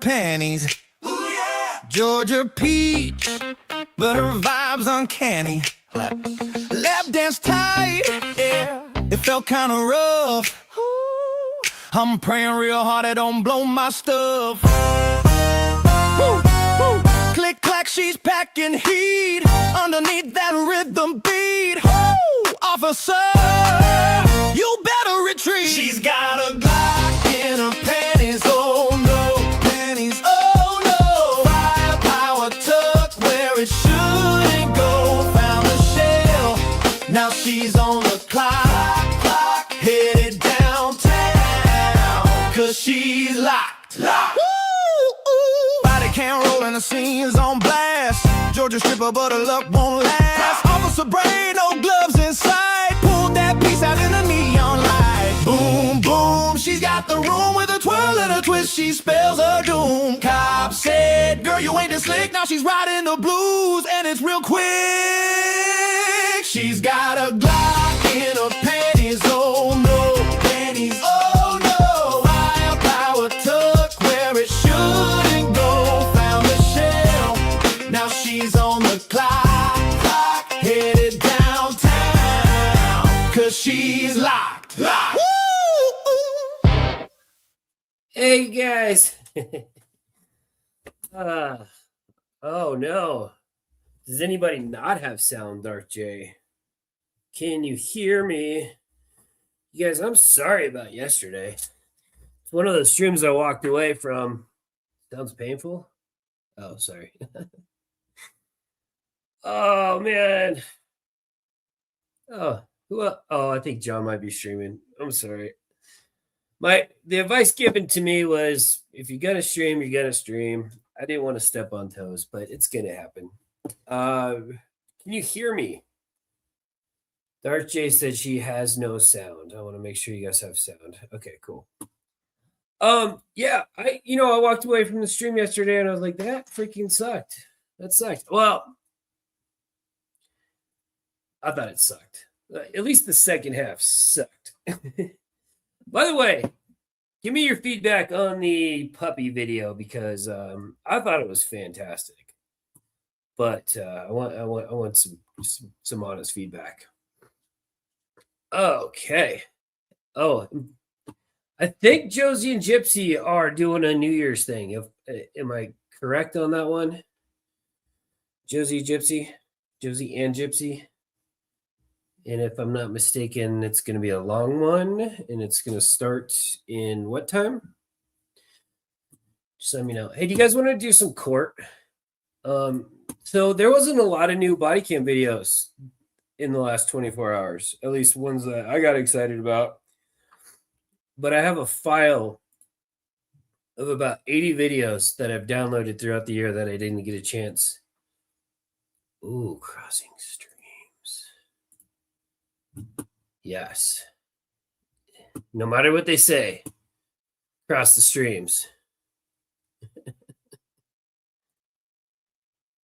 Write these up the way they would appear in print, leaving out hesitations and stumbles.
panties. Ooh, yeah. Georgia peach, but her vibe's uncanny. Lap dance tight, yeah. It felt kind of rough. Ooh. I'm praying real hard it don't blow my stuff. Woo, woo. Click clack, she's packing heat underneath that rhythm beat. Woo. Officer, you better retreat. She's got a Glock in her panties. Oh no, panties. Oh no, firepower tucked where it shouldn't go. Found a shell, now she's on the clock, headed downtown, 'cause she's locked. Body cam rolling, the scene's on blast. Georgia stripper, but her luck won't last. Officer Bray, no gloves inside. Pulled that piece out in the neon light. Boom, boom, she's got the room with a twirl and a twist. She spells her doom. Cop said, girl, you ain't this slick. Now she's riding the blues, and it's real quick. She's got a Glock in her panties. Oh no, panties. Oh no, firepower tucked where it shouldn't go. Found a shell, now she's on the clock, headed downtown, 'cause she's locked. Hey guys. Oh no. Does anybody not have sound, Dark J? Can you hear me? You guys, I'm sorry about yesterday. It's one of those streams I walked away from. Sounds painful? Oh, sorry. Oh man. Oh, I think John might be streaming. I'm sorry. The advice given to me was, if you're gonna stream, you're gonna stream. I didn't want to step on toes, but it's gonna happen. Can you hear me? Dark J said she has no sound. I want to make sure you guys have sound. Okay, cool. Yeah, I walked away from the stream yesterday and I was like, that freaking sucked. That sucked. Well, I thought it sucked. At least the second half sucked. By the way, give me your feedback on the puppy video, because I thought it was fantastic. But I want some honest feedback. Okay. Oh, I think Josie and Gypsy are doing a New Year's thing. Am I correct on that one? Josie and Gypsy. And if I'm not mistaken, it's going to be a long one, and it's going to start in what time? Just let me know. Hey, do you guys want to do some court? So there wasn't a lot of new body cam videos in the last 24 hours, at least ones that I got excited about. But I have a file of about 80 videos that I've downloaded throughout the year that I didn't get a chance. Ooh, crossing streams. Yes. No matter what they say, cross the streams.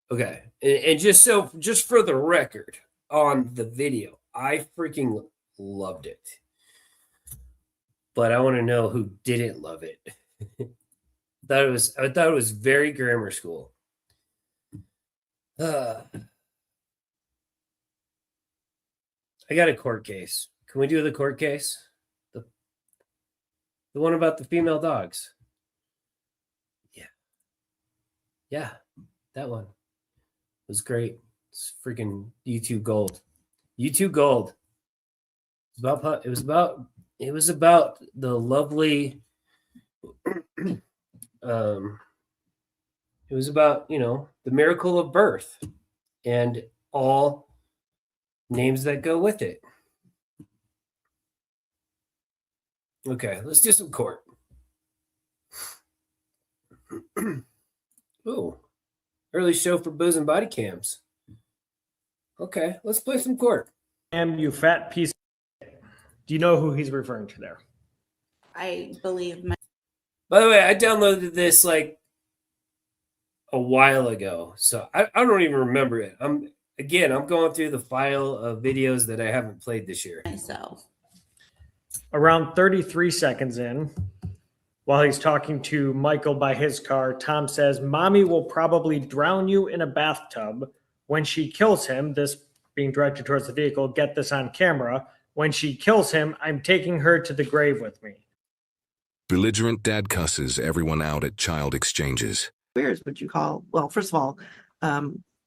Okay. And just for the record on the video, I freaking loved it. But I want to know who didn't love it. I thought it was very grammar school. I got a court case. Can we do the court case? The one about the female dogs. Yeah, that one. It was great. It's freaking YouTube gold. YouTube gold. It was about the lovely it was about, the miracle of birth and all names that go with it. Okay, let's do some court. Ooh, early show for booze and body cams. Okay, let's play some court. You fat piece. Do you know who he's referring to there? I believe. By the way, I downloaded this like a while ago, so I don't even remember it. I'm going through the file of videos that I haven't played this year. Myself. Around 33 seconds in, While he's talking to Michael by his car, Tom says, "Mommy will probably drown you in a bathtub." When she kills him, this being directed towards the vehicle, get this on camera. When she kills him, I'm taking her to the grave with me. Belligerent dad cusses everyone out at child exchanges. Where's would you call? Well, first of all,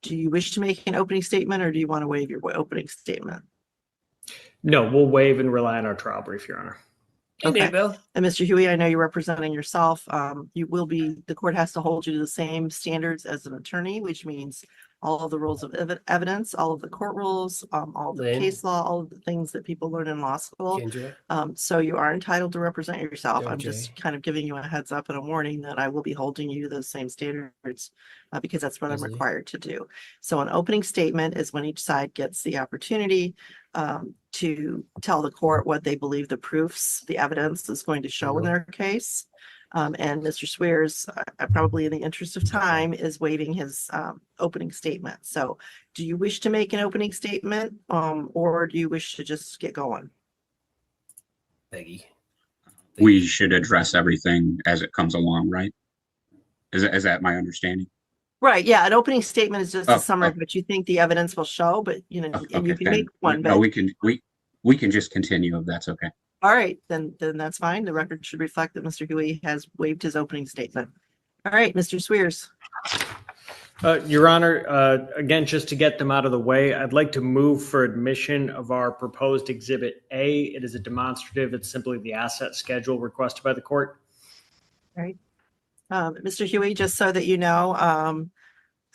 do you wish to make an opening statement or do you want to waive your opening statement? No, we'll waive and rely on our trial brief, Your Honor. Hey, Okay. Bill. And Mr. Huey, I know you're representing yourself. The court has to hold you to the same standards as an attorney, which means all of the rules of evidence, all of the court rules, all of the Lynn. case law, all of the things that people learn in law school. Kendra. So you are entitled to represent yourself. I'm Okay. just kind of giving you a heads up and a warning that I will be holding you to those same standards because that's what I'm Easily. required to do. So an opening statement is when each side gets the opportunity to tell the court what they believe the proofs, the evidence is going to show in their case. And Mr. Swears, probably in the interest of time, is waiving his opening statement. So do you wish to make an opening statement or do you wish to just get going? Peggy. We should address everything as it comes along, right? Is that my understanding? Right, yeah, an opening statement is just Oh, a summary of oh. what you think the evidence will show, but you know, and you Okay, can make one, no, but we can just continue if that's okay. all right, then that's fine. The record should reflect that Mr. Huey has waived his opening statement. All right, Mr. Swears. Your Honor, again, just to get them out of the way, I'd like to move for admission of our proposed Exhibit A. It is a demonstrative. It's simply the asset schedule requested by the court. Mr. Huey, just so that you know,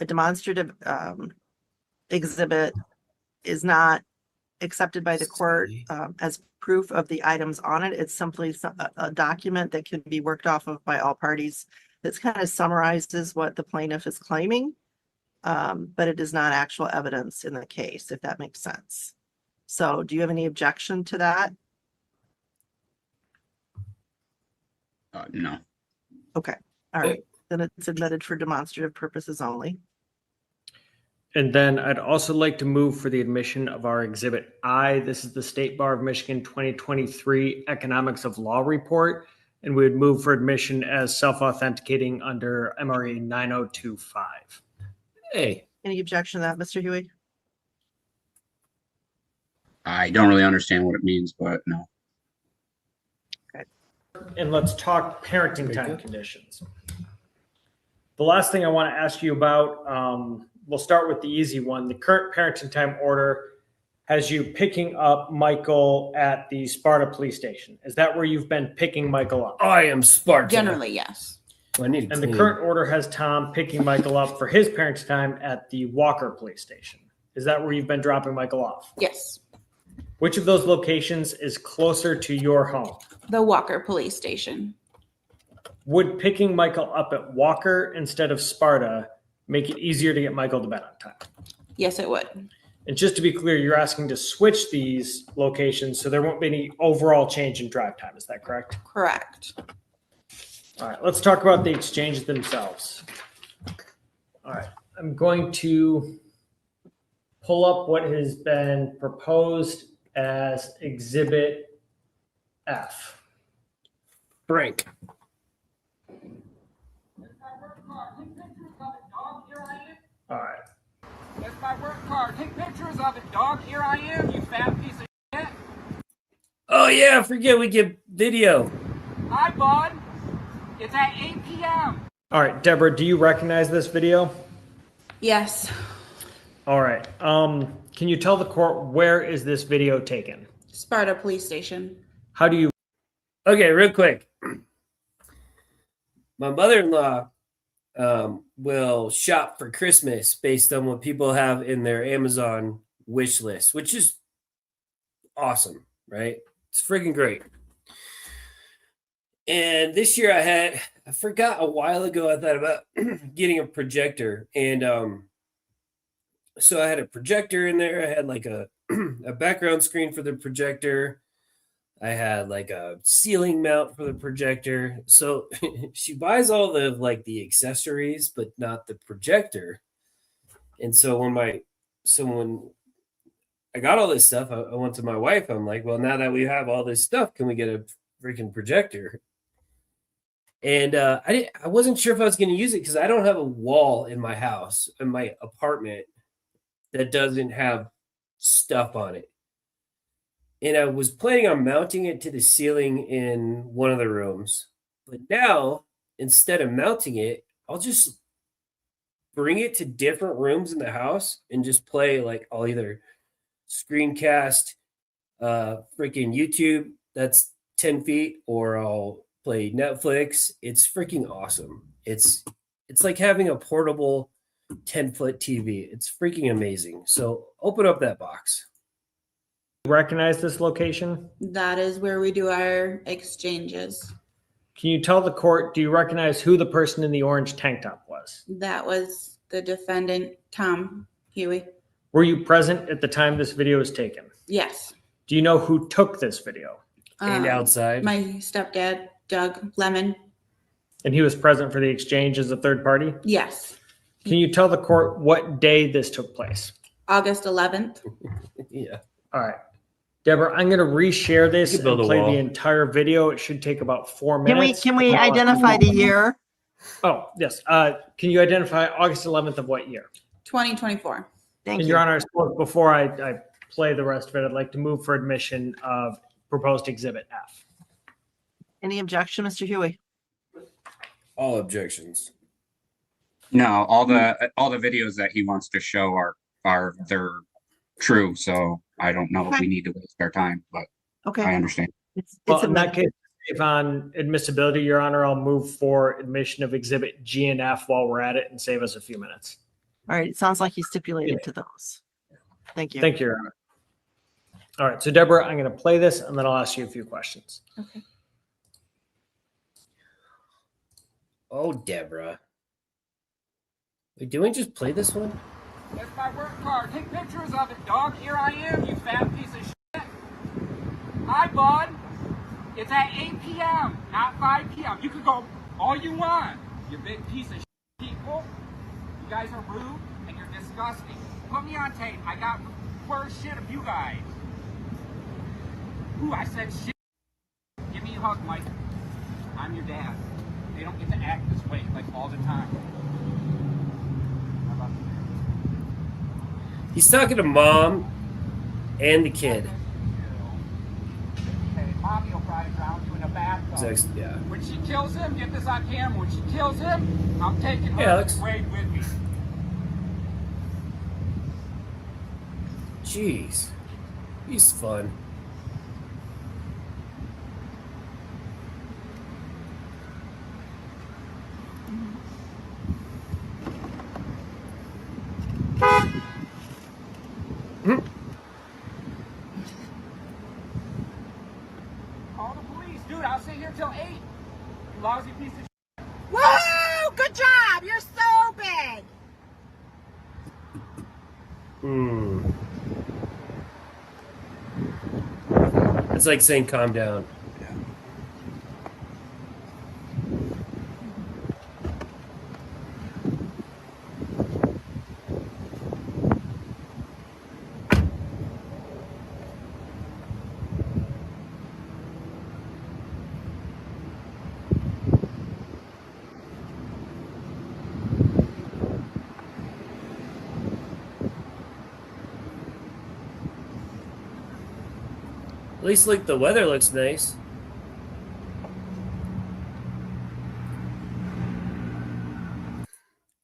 a demonstrative exhibit is not accepted by the court as proof of the items on it. It's simply a document that can be worked off of by all parties. That's kind of summarizes what the plaintiff is claiming, but it is not actual evidence in the case, if that makes sense. So do you have any objection to that? No. Okay, all right. Then it's admitted for demonstrative purposes only. And then I'd also like to move for the admission of our Exhibit I. This is the State Bar of Michigan 2023 Economics of Law Report. And we would move for admission as self-authenticating under MRE 9025. Hey. Any objection to that, Mr. Huey? I don't really understand what it means, but no. And let's talk parenting time conditions. The last thing I want to ask you about, we'll start with the easy one. The current parenting time order has you picking up Michael at the Sparta police station. Is that where you've been picking Michael up? I am Sparta. Generally, yes. I need to And the clean. current order has Tom picking Michael up for his parenting time at the Walker police station. Is that where you've been dropping Michael off? Yes. Which of those locations is closer to your home? The Walker Police Station. Would picking Michael up at Walker instead of Sparta make it easier to get Michael to bed on time? Yes, it would. And just to be clear, you're asking to switch these locations so there won't be any overall change in drive time. Is that correct? Correct. All right, let's talk about the exchanges themselves. All right, I'm going to pull up what has been proposed as Exhibit F. Frank. All right. That's my work car. Take pictures of it, dog. Here I am, you fat piece of shit. Oh yeah, forget we get video. Hi, bud. It's at 8 p.m. All right, Deborah, do you recognize this video? Yes. All right. Can you tell the court where is this video taken? Sparta Police Station. How do you? Okay, real quick. My mother-in-law will shop for Christmas based on what people have in their Amazon wish list, which is awesome, right? It's freaking great. And this year I forgot a while ago, I thought about getting a projector. And so I had a projector in there. I had like a background screen for the projector. I had like a ceiling mount for the projector. So she buys all the like the accessories, but not the projector. And so when I got all this stuff, I went to my wife. I'm like, well, now that we have all this stuff, can we get a freaking projector? And I wasn't sure if I was going to use it because I don't have a wall in my house, in my apartment, that doesn't have stuff on it. And I was planning on mounting it to the ceiling in one of the rooms. But now, instead of mounting it, I'll just bring it to different rooms in the house and just play. Like, I'll either screencast freaking YouTube that's 10 feet, or I'll play Netflix. It's freaking awesome. It's like having a portable 10-foot TV. It's freaking amazing. So open up that box. Recognize this location? That is where we do our exchanges. Can you tell the court, do you recognize who the person in the orange tank top was? That was the defendant, Tom Huey. Were you present at the time this video was taken? Yes. Do you know who took this video? And outside. My stepdad, Doug Lemon. And he was present for the exchange as a third party? Yes. Can you tell the court what day this took place? August 11th. Yeah. All right. Deborah, I'm going to reshare this You and can build a play wall. the entire video. It should take about 4 minutes. Can we identify the year? Oh, yes. Can you identify August 11th of what year? 2024. Thank And you. Your Honor, I suppose before I play the rest of it, I'd like to move for admission of proposed Exhibit F. Any objection, Mr. Huey? All objections. No, all the videos that he wants to show they're true. So I don't know if we need to waste our time, but I Okay. understand. Well, in that admitted. case, if on admissibility, Your Honor, I'll move for admission of Exhibit G and F while we're at it and save us a few minutes. All right. It sounds like you stipulated to those. Thank you. Thank you, Your Honor. All right, so Deborah, I'm going to play this and then I'll ask you a few questions. Okay. Oh, Deborah. Wait, did we just play this one? That's my work card. Take pictures of it, dog. Here I am, you fat piece of shit. Hi, bud. It's at 8 p.m., not 5 p.m. You can go all you want, you big piece of shit people. You guys are rude and you're disgusting. Put me on tape. I got worse shit of you guys. Ooh, I said shit. Give me a hug, Mike. I'm your dad. They don't get to act this way, like, all the time. How about you? He's talking to mom and the kid. Okay, mommy will probably drown you in a bathtub. Yeah. When she kills him, get this on camera. When she kills him, I'm taking her Hey, to Alex. the grave with me. Jeez. He's fun. Call the police, dude. I'll sit here till 8. You lousy piece of shit. Whoa! Good job! You're so big! It's like saying calm down. At least like the weather looks nice.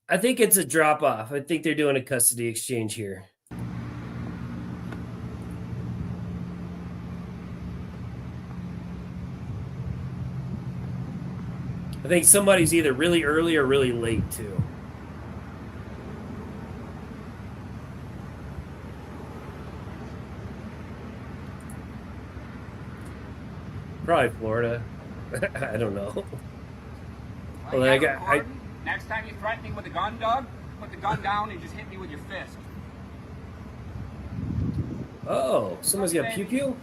I think it's a drop off. I think they're doing a custody exchange here. I think somebody's either really early or really late too. Probably Florida. I don't know. Well, Well, yeah, Gordon, next time you threaten me with a gun, Doug, put the gun down and just hit me with your fist. Oh, someone's got pew pew?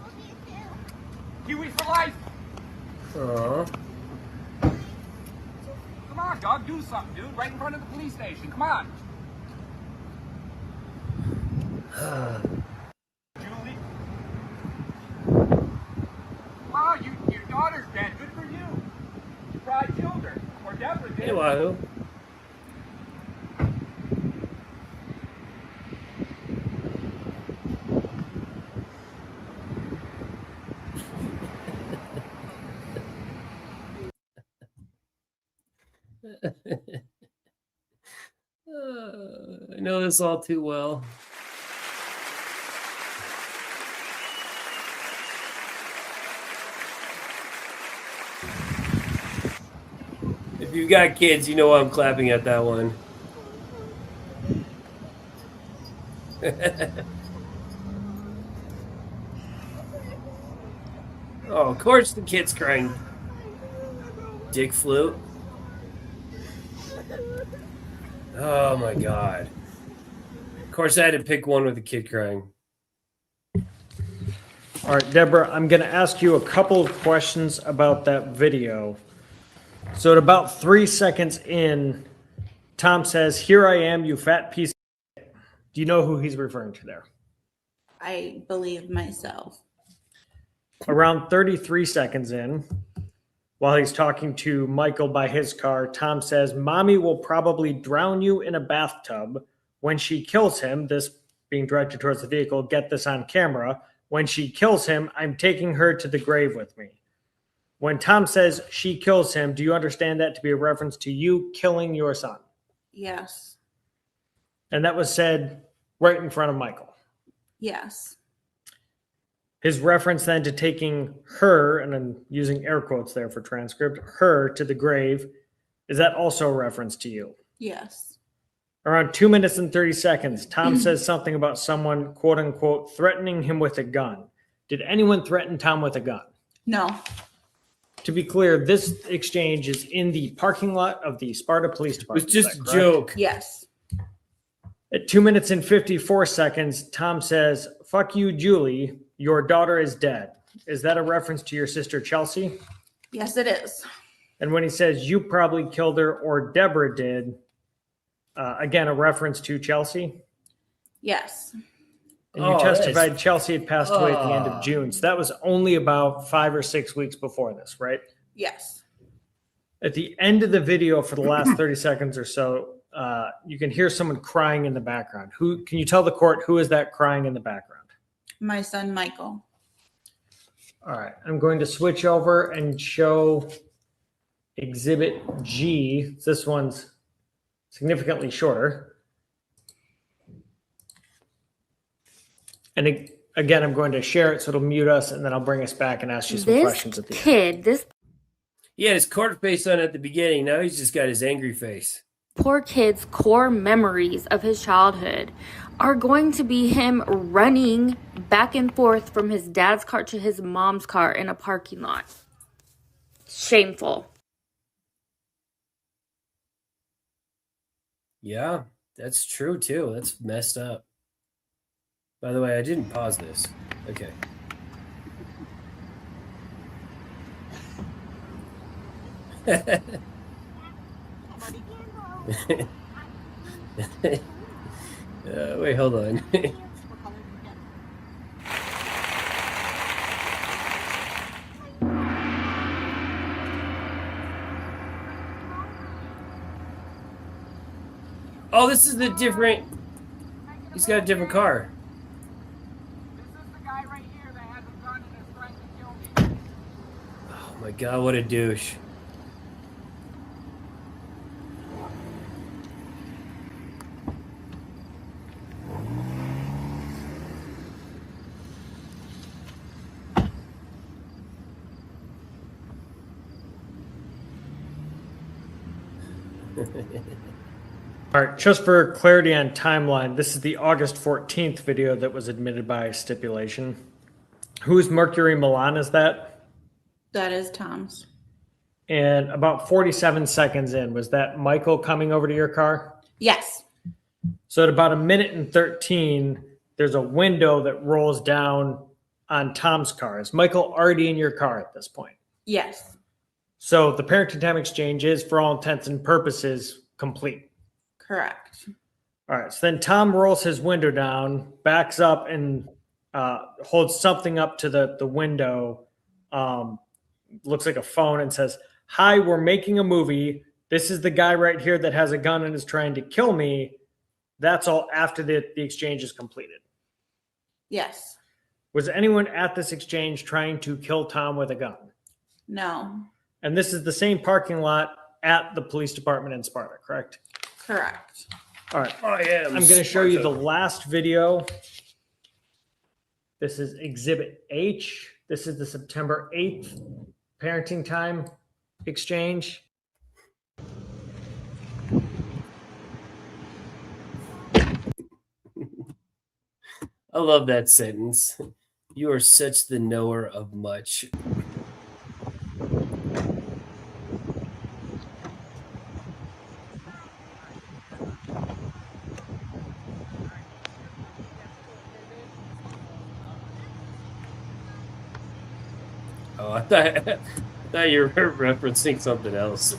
Huey for life. Aw. Come on, Doug, do something, dude. Right in front of the police station. Come on. Julie. Oh, your daughter's dead. Good for you. You probably killed her. Hey, Wahoo. I know this all too well. If you've got kids, you know why I'm clapping at that one. Oh, of course the kid's crying. Dick flute. Oh my god. Of course I had to pick one with the kid crying. All right, Deborah, I'm going to ask you a couple of questions about that video. So at about 3 seconds in, Tom says, "Here I am, you fat piece of shit." Do you know who he's referring to there? I believe myself. Around 33 seconds in, while he's talking to Michael by his car, Tom says, "Mommy will probably drown you in a bathtub." When she kills him, this being directed towards the vehicle, get this on camera. When she kills him, I'm taking her to the grave with me. When Tom says she kills him, do you understand that to be a reference to you killing your son? Yes. And that was said right in front of Michael. Yes. His reference then to taking her, and I'm using air quotes there for transcript, her to the grave, is that also a reference to you? Yes. Around 2 minutes and 30 seconds, Tom says something about someone, quote unquote, threatening him with a gun. Did anyone threaten Tom with a gun? No. To be clear, this exchange is in the parking lot of the Sparta Police It Department. was just a joke. Yes. At 2 minutes and 54 seconds, Tom says, "Fuck you, Julie. Your daughter is dead." Is that a reference to your sister, Chelsea? Yes, it is. And when he says, "You probably killed her," or Deborah did, again, a reference to Chelsea? Yes. And you Oh, testified Chelsea had passed away at the end of June. So that was only about 5 or 6 weeks before this, right? Yes. At the end of the video for the last 30 seconds or so, you can hear someone crying in the background. Who can you tell the court who is that crying in the background? My son, Michael. All right. I'm going to switch over and show Exhibit G. This one's significantly shorter. And again, I'm going to share it so it'll mute us, and then I'll bring us back and ask you some questions at the end. This He had his court face on at the beginning. Now he's just got his angry face. poor kid's core memories of his childhood are going to be him running back and forth from his dad's car to his mom's car in a parking lot. Shameful. Yeah, that's true too. That's messed up. By the way, I didn't pause this. Okay. Wait, hold on. Oh, this is the different. He's got a different car. This is the guy right here that has a gun and is trying to kill me. Oh my god, what a douche. All right, just for clarity on timeline, this is the August 14th video that was admitted by stipulation. Whose Mercury Milan is that? That is Tom's. And about 47 seconds in, was that Michael coming over to your car? Yes. So at about 1:13, there's a window that rolls down on Tom's car. Is Michael already in your car at this point? Yes. So the parenting time exchange is, for all intents and purposes, complete. Correct. All right. So then Tom rolls his window down, backs up, and holds something up to the window. Looks like a phone, and says, "Hi, we're making a movie. This is the guy right here that has a gun and is trying to kill me. That's all after the exchange is completed. Yes. Was anyone at this exchange trying to kill Tom with a gun? No. And this is the same parking lot at the police department in Sparta, correct? Correct. All right. I am. I'm going to show you the last video. This is Exhibit H. This is the September 8th parenting time exchange. I love that sentence. You are such the knower of much. Oh, I thought you were referencing something else.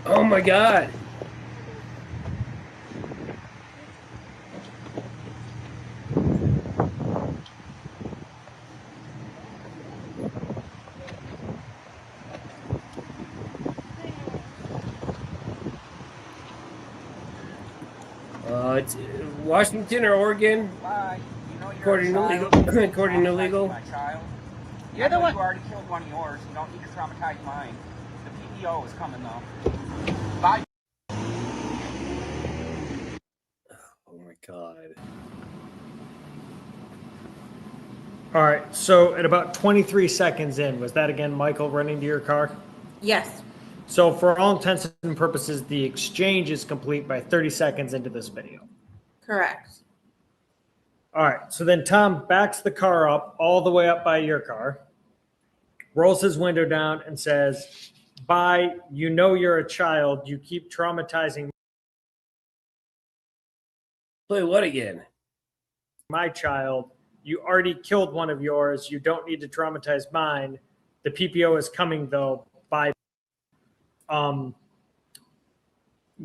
Oh my God. It's Washington or Oregon, Bye. You know you're according to a legal. child. According to legal. My child. You're the one. You already killed one of yours. You don't need to traumatize mine. The PPO is coming though. Bye. Oh my God. All right. So at about 23 seconds in, was that again Michael running to your car? Yes. So for all intents and purposes, the exchange is complete by 30 seconds into this video. Correct. All right. So then Tom backs the car up all the way up by your car, rolls his window down and says, "Bye, you know you're a child. You keep traumatizing Play what again? my child. You already killed one of yours. You don't need to traumatize mine. The PPO is coming though. Bye." The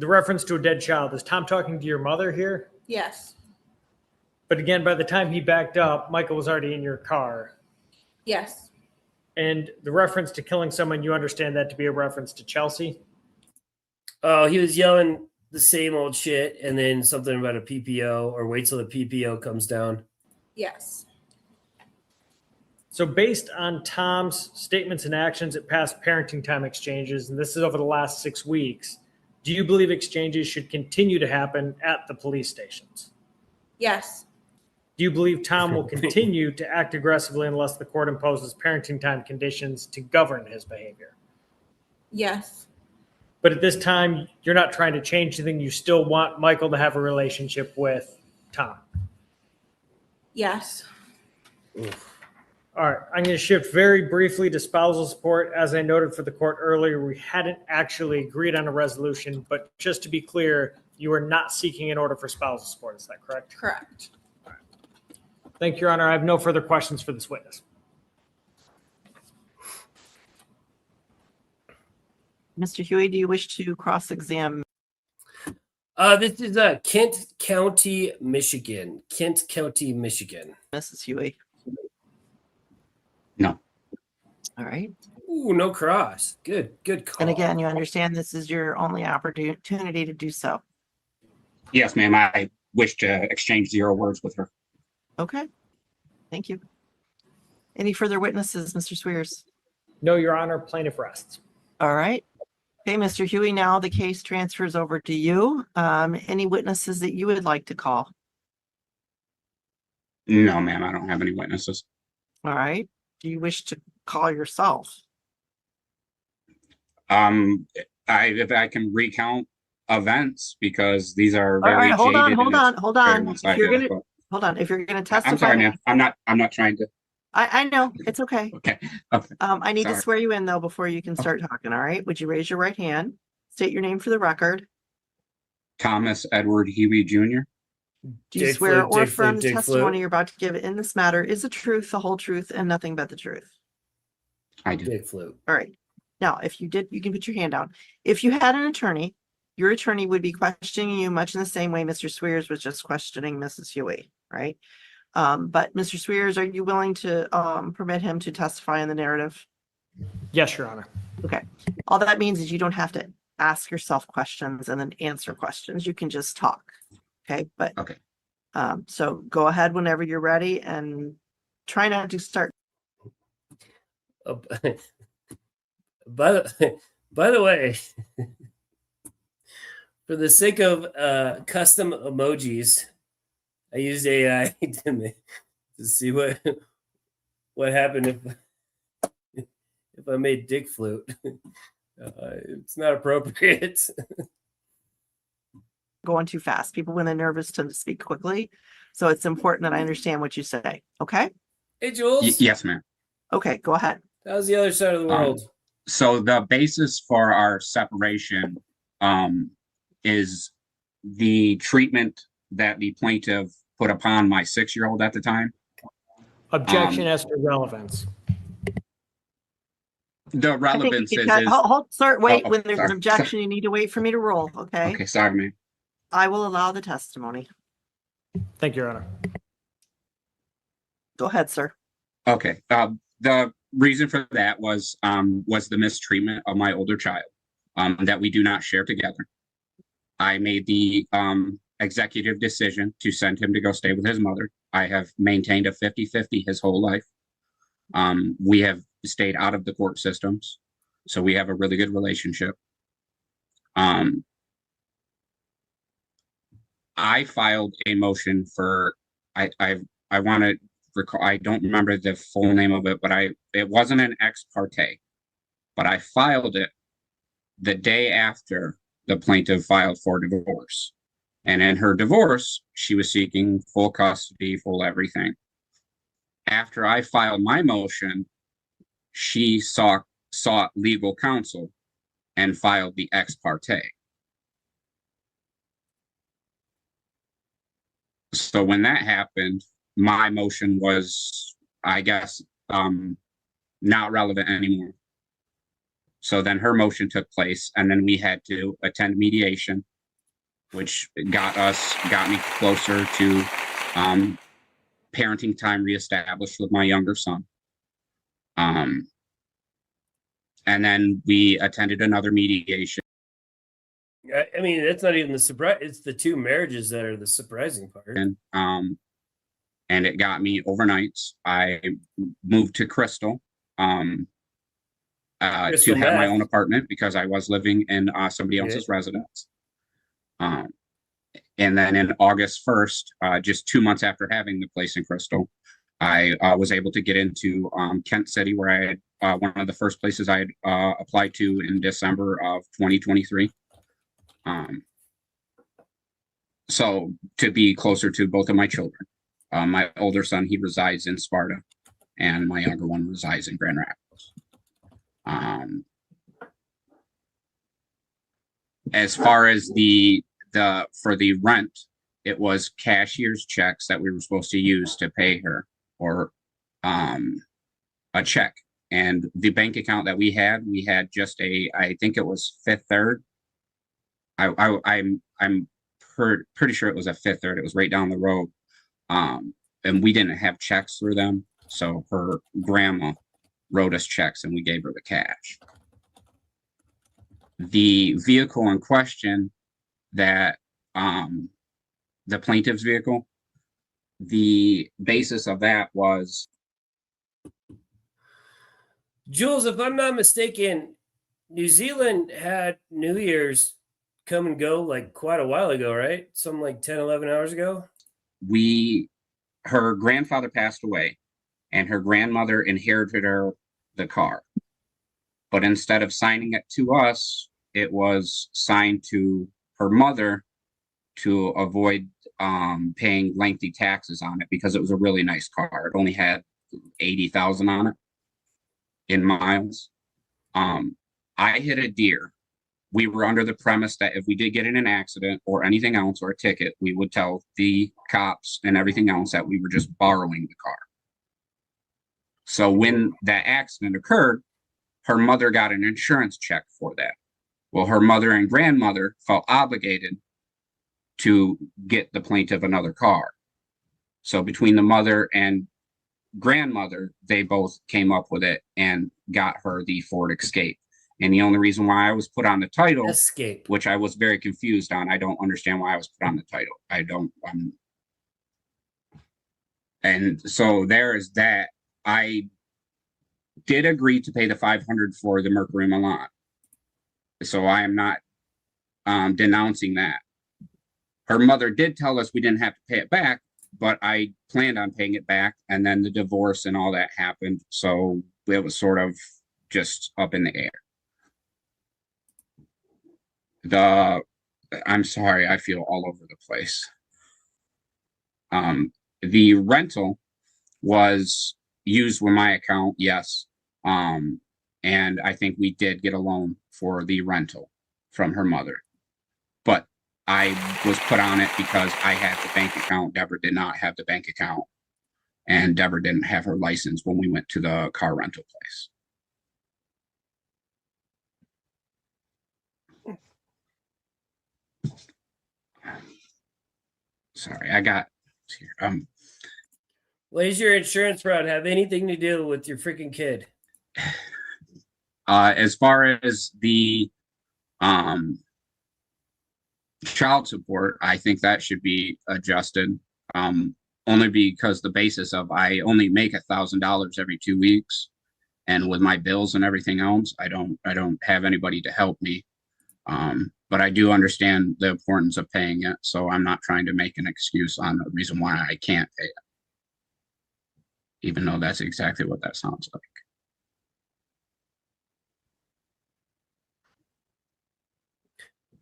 reference to a dead child, is Tom talking to your mother here? Yes. But again, by the time he backed up, Michael was already in your car. Yes. And the reference to killing someone, you understand that to be a reference to Chelsea? Oh, he was yelling the same old shit, and then something about a PPO, or wait till the PPO comes down. Yes. So based on Tom's statements and actions at past parenting time exchanges, and this is over the last 6 weeks, do you believe exchanges should continue to happen at the police stations? Yes. Do you believe Tom will continue to act aggressively unless the court imposes parenting time conditions to govern his behavior? Yes. But at this time, you're not trying to change anything. You still want Michael to have a relationship with Tom. Yes. All right, I'm going to shift very briefly to spousal support. As I noted for the court earlier, we hadn't actually agreed on a resolution, but just to be clear, you are not seeking an order for spousal support. Is that correct? Correct. Thank you, Your Honor. I have no further questions for this witness. Mr. Huey, do you wish to cross-examine? This is Kent County, Michigan. Kent County, Michigan. Mrs. Huey? No. All right. Ooh, no cross. Good call. And again, you understand this is your only opportunity to do so. Yes, ma'am. I wish to exchange 0 words with her. Okay. Thank you. Any further witnesses, Mr. Swears? No, Your Honor. Plaintiff rests. All right. Okay, Mr. Huey, now the case transfers over to you. Any witnesses that you would like to call? No, ma'am. I don't have any witnesses. All right. Do you wish to call yourself? If I can recount events, because these are All very right, hold on, jaded hold and on, it's hold very on. If one-sided, you're gonna, but- hold on, if you're gonna testify. I'm sorry, ma'am. I'm not trying to. I know, it's okay. Okay. I need to Sorry. swear you in though before you can start talking, all right? Would you raise your right hand? State your name for the record. Thomas Edward Huey Jr. Do you Dick swear flip, or dick affirm flip, the dick testimony flip. you're about to give in this matter is the truth, the whole truth, and nothing but the truth? I do. Big flute. All right. Now, if you did, you can put your hand down. If you had an attorney, your attorney would be questioning you much in the same way Mr. Swears was just questioning Mrs. Huey, right? But Mr. Swears, are you willing to permit him to testify in the narrative? Yes, Your Honor. Okay. All that means is you don't have to ask yourself questions and then answer questions. You can just talk. Okay. But Okay. so go ahead whenever you're ready and try not to start. Oh, by the way, for the sake of custom emojis, I used AI to see what happened if I made dick float. It's not appropriate. Going too fast. People, when they're nervous, tend to speak quickly. So it's important that I understand what you say. Okay. Hey, Jules. Yes, ma'am. Okay. Go ahead. How's the other side of the world? So the basis for our separation is the treatment that the plaintiff put upon my 6-year-old at the time. Objection as to relevance. The relevance is hold, sir, wait, Oh, when there's an sorry. objection, you need to wait for me to roll. Okay. okay. Sorry, ma'am. I will allow the testimony. Thank you, Your Honor. Go ahead, sir. Okay. The reason for that was the mistreatment of my older child that we do not share together. I made the executive decision to send him to go stay with his mother. I have maintained a 50-50 his whole life. We have stayed out of the court systems, so we have a really good relationship. I filed a motion for I want to recall, I don't remember the full name of it, but it wasn't an ex parte, but I filed it the day after the plaintiff filed for divorce. And in her divorce, she was seeking full custody, full everything. After I filed my motion, she sought legal counsel and filed the ex parte. So when that happened, my motion was, I guess, not relevant anymore. So then her motion took place, and then we had to attend mediation, which got me closer to parenting time reestablished with my younger son. And then we attended another mediation. I mean, that's not even the surprise. It's the two marriages that are the surprising part. And it got me overnights. I moved to Crystal to have my own apartment because I was living in somebody else's residence. And then in August 1st, just 2 months after having the place in Crystal, I was able to get into Kent City, where I had one of the first places I had applied to in December of 2023. So to be closer to both of my children. My older son, he resides in Sparta, and my younger one resides in Grand Rapids. As far as for the rent, it was cashier's checks that we were supposed to use to pay her, or a check. And the bank account that we had just I think it was Fifth Third. I'm pretty sure it was a Fifth Third. It was right down the road. And we didn't have checks through them. So her grandma wrote us checks and we gave her the cash. The vehicle in question, that the plaintiff's vehicle, the basis of that was, Jules, if I'm not mistaken, New Zealand had New Year's come and go like quite a while ago, right? Something like 10, 11 hours ago. Her grandfather passed away and her grandmother inherited the car. But instead of signing it to us, it was signed to her mother to avoid paying lengthy taxes on it, because it was a really nice car. It only had 80,000 on it in miles. I hit a deer. We were under the premise that if we did get in an accident or anything else or a ticket, we would tell the cops and everything else that we were just borrowing the car. So when that accident occurred, her mother got an insurance check for that. Well, her mother and grandmother felt obligated to get the plaintiff another car. So between the mother and grandmother, they both came up with it and got her the Ford Escape. And the only reason why I was put on the title, Escape. which I was very confused on, I don't understand why I was put on the title. And so there is that. I did agree to pay the $500 for the Mercury Milan. So I am not denouncing that. Her mother did tell us we didn't have to pay it back, but I planned on paying it back, and then the divorce and all that happened. So it was sort of just up in the air. I'm sorry, I feel all over the place. The rental was used with my account, yes. And I think we did get a loan for the rental from her mother. But I was put on it because I had the bank account. Deborah did not have the bank account. And Deborah didn't have her license when we went to the car rental place. Sorry, I got here. What does your insurance fraud have anything to do with your freaking kid? As far as the child support, I think that should be adjusted. Only because the basis of I only make $1,000 every 2 weeks, and with my bills and everything else, I don't have anybody to help me. But I do understand the importance of paying it, so I'm not trying to make an excuse on the reason why I can't pay it, even though that's exactly what that sounds like.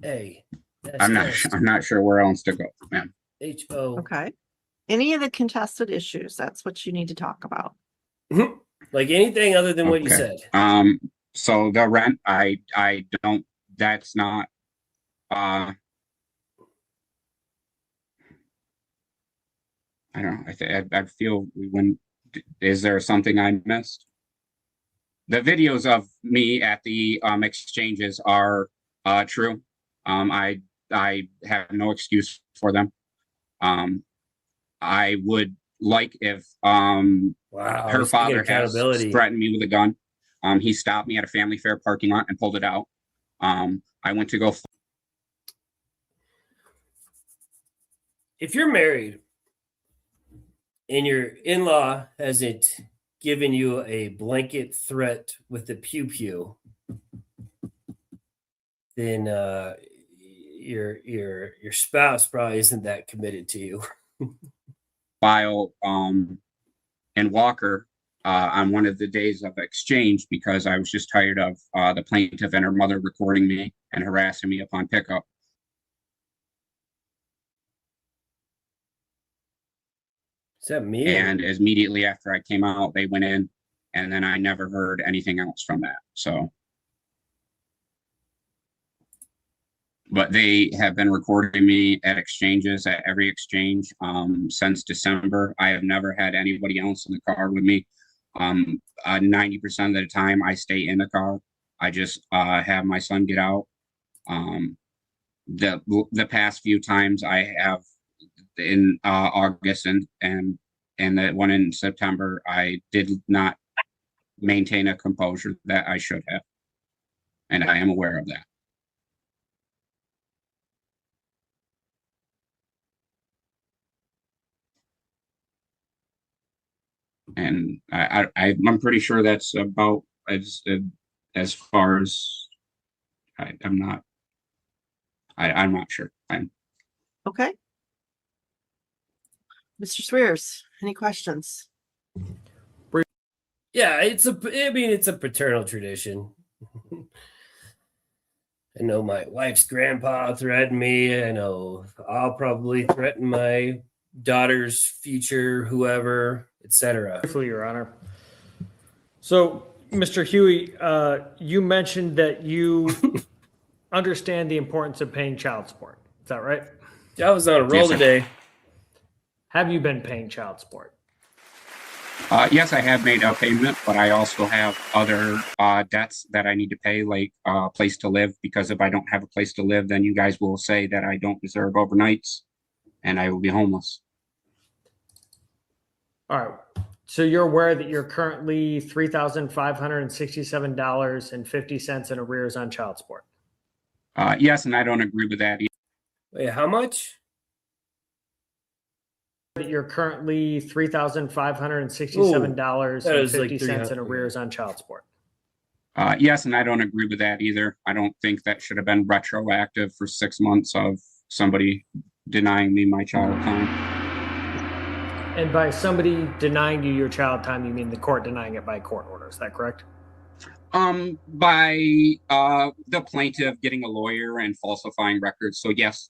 Hey, I'm not sure where else to go, ma'am. H-O. Okay. Any of the contested issues, that's what you need to talk about. Like anything other than what you Okay. said. So the rent, I don't, that's not, I don't know. I feel is there something I missed? The videos of me at the exchanges are true. I have no excuse for them. I would like if her father has threatened me with a gun. He stopped me at a family fair parking lot and pulled it out. I went to go. If you're married and your in-law hasn't given you a blanket threat with the pew-pew, then your spouse probably isn't that committed to you. File in Walker on one of the days of exchange because I was just tired of the plaintiff and her mother recording me and harassing me upon pickup. Is that me? And immediately after I came out, they went in, and then I never heard anything else from that. So, but they have been recording me at exchanges, at every exchange since December. I have never had anybody else in the car with me. 90% of the time I stay in the car. I just have my son get out. The past few times I have in August and the one in September, I did not maintain a composure that I should have. And I am aware of that. And I'm pretty sure that's about as far as I'm not sure. Okay. Mr. Swears, any questions? Yeah, it's a paternal tradition. I know my wife's grandpa threatened me. I know I'll probably threaten my daughter's future, whoever, etc. Briefly, Your Honor. So, Mr. Huey, you mentioned that you understand the importance of paying child support. Is that right? I was on a roll today. Have you been paying child support? Yes, I have made a payment, but I also have other debts that I need to pay, like a place to live, because if I don't have a place to live, then you guys will say that I don't deserve overnights and I will be homeless. All right. So you're aware that you're currently $3,567.50 in arrears on child support. Yes, and I don't agree with that either. Wait, how much? That you're currently $3,567.50 in arrears on child support. Yes, and I don't agree with that either. I don't think that should have been retroactive for 6 months of somebody denying me my child time. And by somebody denying you your child time, you mean the court denying it by court order. Is that correct? By the plaintiff getting a lawyer and falsifying records. So yes.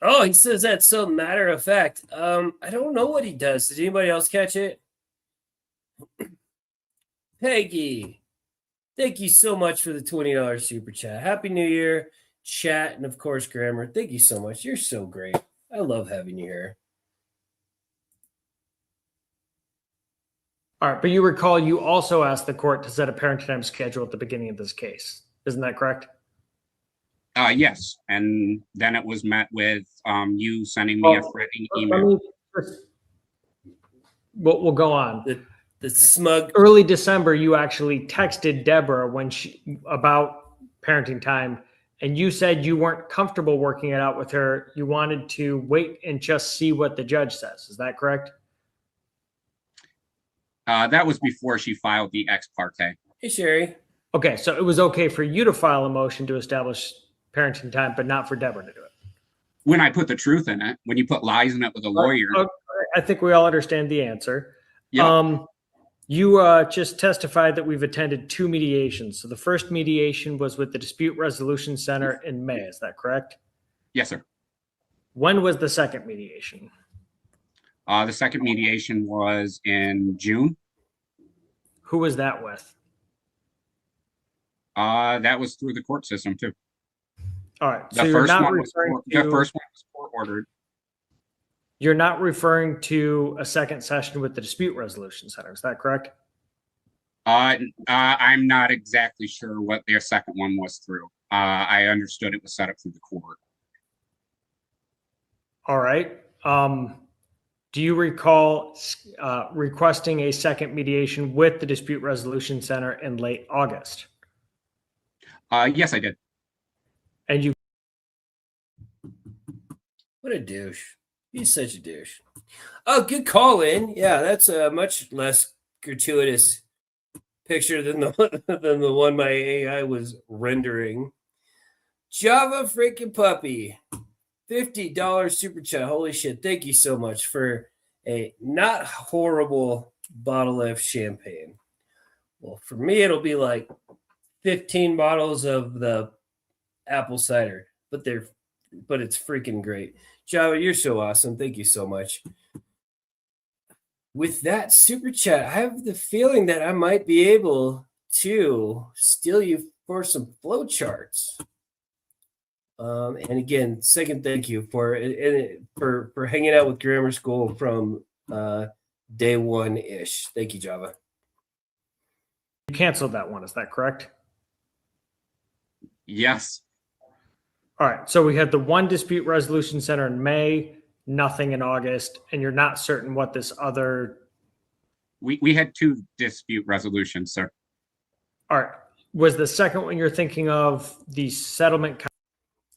Oh, he says that's so matter of fact. I don't know what he does. Did anybody else catch it? Peggy, thank you so much for the $20 super chat. Happy New Year, chat, and of course, Grammar. Thank you so much. You're so great. I love having you here. All right, but you recall you also asked the court to set a parenting time schedule at the beginning of this case. Isn't that correct? Yes, and then it was met with you sending me a threatening email. We'll go on. The smug. Early December, you actually texted Deborah about parenting time, and you said you weren't comfortable working it out with her. You wanted to wait and just see what the judge says. Is that correct? That was before she filed the ex parte. Hey, Sherry. Okay, so it was okay for you to file a motion to establish parenting time, but not for Deborah to do it. When I put the truth in it, when you put lies in it with a lawyer. I think we all understand the answer. Yeah. You just testified that we've attended 2 mediations. So the first mediation was with the Dispute Resolution Center in May. Is that correct? Yes, sir. When was the second mediation? The second mediation was in June. Who was that with? That was through the court system too. All right. The first one was court ordered. You're not referring to a second session with the Dispute Resolution Center. Is that correct? I'm not exactly sure what their second one was through. I understood it was set up through the court. All right. Do you recall requesting a second mediation with the Dispute Resolution Center in late August? Yes, I did. And you. What a douche. He's such a douche. Oh, good call in. Yeah, that's a much less gratuitous picture than the one my AI was rendering. Java freaking puppy. $50 super chat. Holy shit. Thank you so much for a not horrible bottle of champagne. Well, for me, it'll be like 15 bottles of the apple cider, but it's freaking great. Java, you're so awesome. Thank you so much. With that super chat, I have the feeling that I might be able to steal you for some flow charts. And again, second thank you for hanging out with Grammar School from day one-ish. Thank you, Java. You canceled that one. Is that correct? Yes. All right. So we had the one Dispute Resolution Center in May, nothing in August, and you're not certain what this other. We had 2 dispute resolutions, sir. All right. Was the second one you're thinking of the settlement?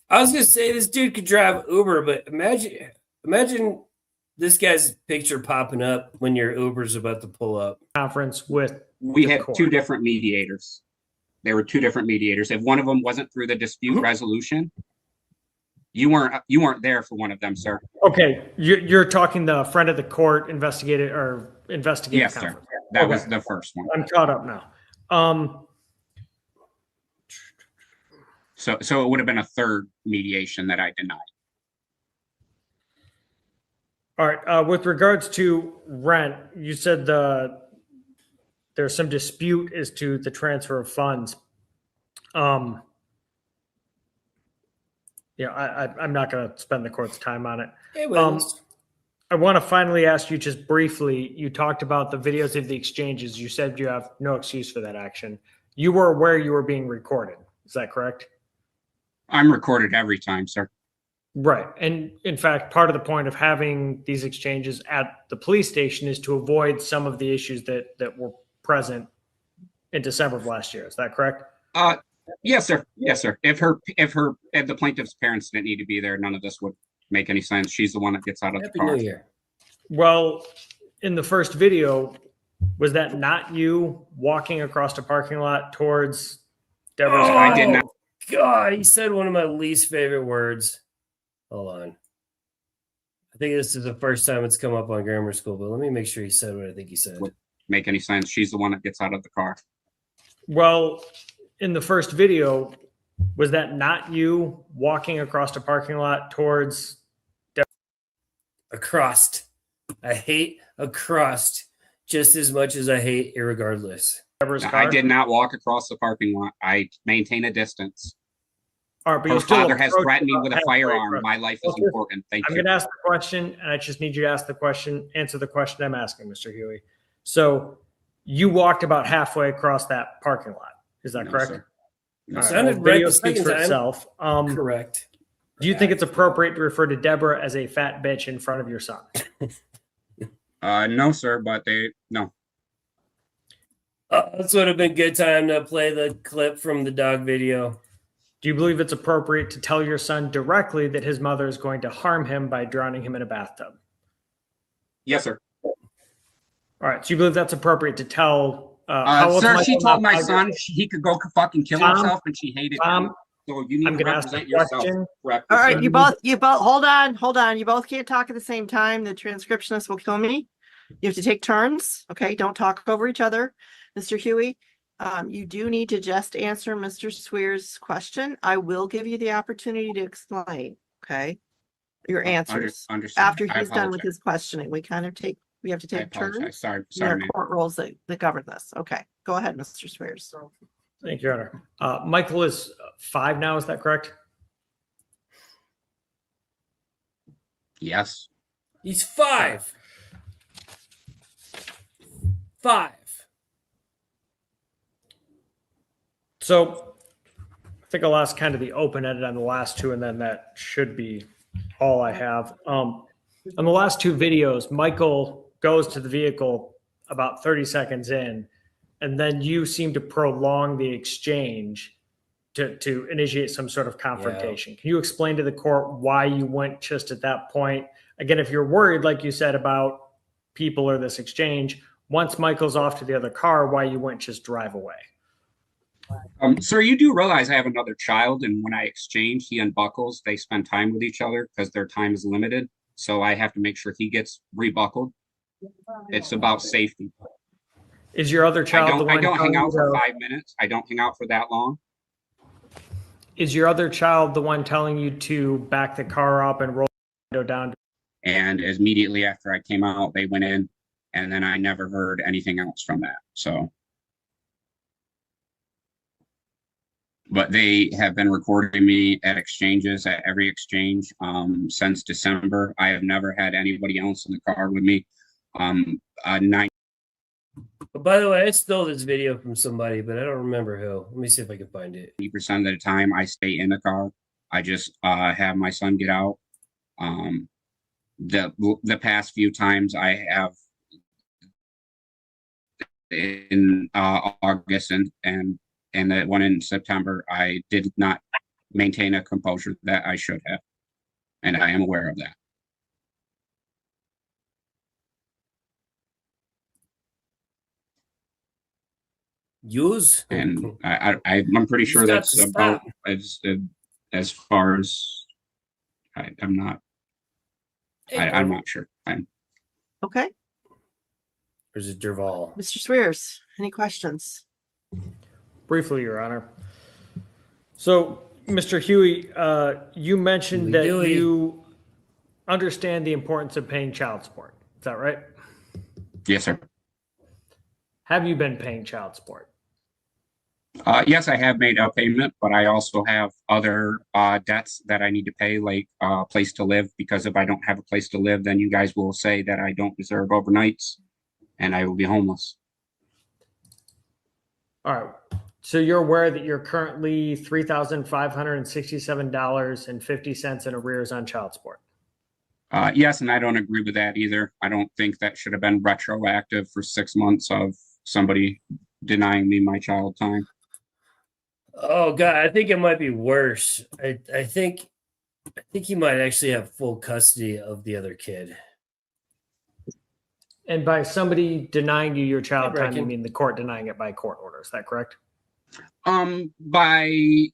I was gonna say this dude could drive Uber, but imagine this guy's picture popping up when your Uber's about to pull up. Conference with. We had court. 2 different mediators. There were 2 different mediators. If one of them wasn't through the dispute resolution, you weren't there for one of them, sir. Okay, you're talking the friend of the court investigated. Yes, sir. That was the first one. I'm caught up now. So it would have been a third mediation that I denied. All right. With regards to rent, you said there's some dispute as to the transfer of funds. I'm not going to spend the court's time on it. I want to finally ask you just briefly, you talked about the videos of the exchanges. You said you have no excuse for that action. You were aware you were being recorded. Is that correct? I'm recorded every time, sir. Right. And in fact, part of the point of having these exchanges at the police station is to avoid some of the issues that were present in December of last year. Is that correct? Yes, sir. Yes, sir. If the plaintiff's parents didn't need to be there, none of this would make any sense. She's the one that gets out of the Happy car. New Year. Well, in the first video, was that not you walking across a parking lot towards Deborah's car? I did not. God, he said one of my least favorite words. Hold on. I think this is the first time it's come up on Grammar School, but let me make sure he said what I think he said. Would make any sense. She's the one that gets out of the car. Well, in the first video, was that not you walking across a parking lot towards Across. I hate across just as much as I hate irregardless. Deborah's No, car? I did not walk across the parking lot. I maintain a distance. All right, but Her you still father has approached threatened me about with a halfway firearm. across. My life is Okay. important. Thank I'm you. going to ask the question, and I just need you to ask the question, answer the question I'm asking, Mr. Huey. So you walked about halfway across that parking lot. Is that No, correct? sir. All right, Sounded well, right video the speaks second for time. itself. Correct. Do you think it's appropriate to refer to Deborah as a fat bitch in front of your son? No, sir, but no. This would have been good time to play the clip from the dog video. Do you believe it's appropriate to tell your son directly that his mother is going to harm him by drowning him in a bathtub? Yes, sir. All right. So you believe that's appropriate to tell? How old's Sir, Michael she told now? my son he could go fucking kill Tom, himself, and she hated Tom, him. So you need I'm to going to ask the represent yourself. question. Correct. All right, you both, hold on. You both can't talk at the same time. The transcriptionist will kill me. You have to take turns. Okay, don't talk over each other. Mr. Huey, you do need to just answer Mr. Swear's question. I will give you the opportunity to explain, okay? Your answers Understood. after I he's done with apologize. his questioning. We have to I take apologize. turns. Sorry, There are man. court rules that govern this. Okay, go ahead, Mr. Swears. Thank you, Your Honor. Michael is 5 now. Is that correct? Yes. He's 5. 5. So I think I'll ask kind of the open ended on the last two, and then that should be all I have. On the last two videos, Michael goes to the vehicle about 30 seconds in, and then you seem to prolong the exchange to initiate some sort of confrontation. Can you explain to the court why you went just at that point? Again, if you're worried, like you said, about people or this exchange, once Michael's off to the other car, why you went just drive away? Sir, you do realize I have another child, and when I exchange, he unbuckles. They spend time with each other because their time is limited. So I have to make sure he gets rebuckled. It's about safety. Is your other child I don't hang out for 5 minutes. I don't hang out for that long. Is your other child the one telling you to back the car up and roll the window down? And immediately after I came out, they went in, and then I never heard anything else from that. So, but they have been recording me at exchanges, at every exchange, since December. I have never had anybody else in the car with me. But by the way, I stole this video from somebody, but I don't remember who. Let me see if I can find it. 90% of the time, I stay in the car. I just have my son get out. The past few times I have in August and the one in September, I did not maintain a composure that I should have, and I am aware of that. Use? And I'm pretty sure that's about as far as I'm not sure. Okay, Or is it Derval? Mr. Swears, any questions? Briefly, Your Honor. So, Mr. Huey, you mentioned that you understand the importance of paying child support. Is that right? Yes, sir. Have you been paying child support? Yes, I have made a payment, but I also have other debts that I need to pay, like a place to live, because if I don't have a place to live, then you guys will say that I don't deserve overnights and I will be homeless. All right. So you're aware that you're currently $3,567.50 in arrears on child support. Yes, and I don't agree with that either. I don't think that should have been retroactive for 6 months of somebody denying me my child time. Oh God, I think it might be worse. I think he might actually have full custody of the other kid. And by somebody denying you your child I time, you reckon. mean the court denying it by court order. Is that correct? By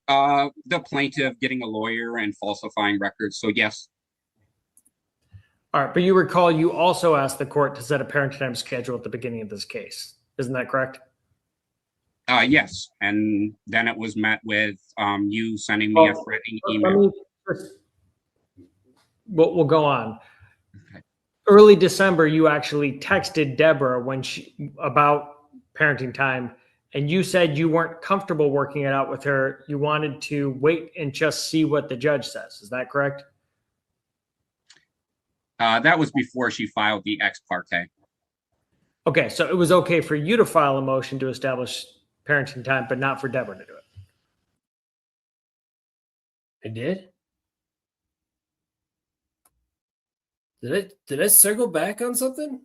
the plaintiff getting a lawyer and falsifying records. So yes, All right. But you recall you also asked the court to set a parenting time schedule at the beginning of this case. Isn't that correct? yes, and then it was met with you sending me a threatening email. We'll go on. Okay. Early December, you actually texted Deborah about parenting time, and you said you weren't comfortable working it out with her. You wanted to wait and just see what the judge says. Is that correct? That was before she filed the ex parte. Okay, so it was okay for you to file a motion to establish parenting time, but not for Deborah to do it. I did. Did I circle back on something?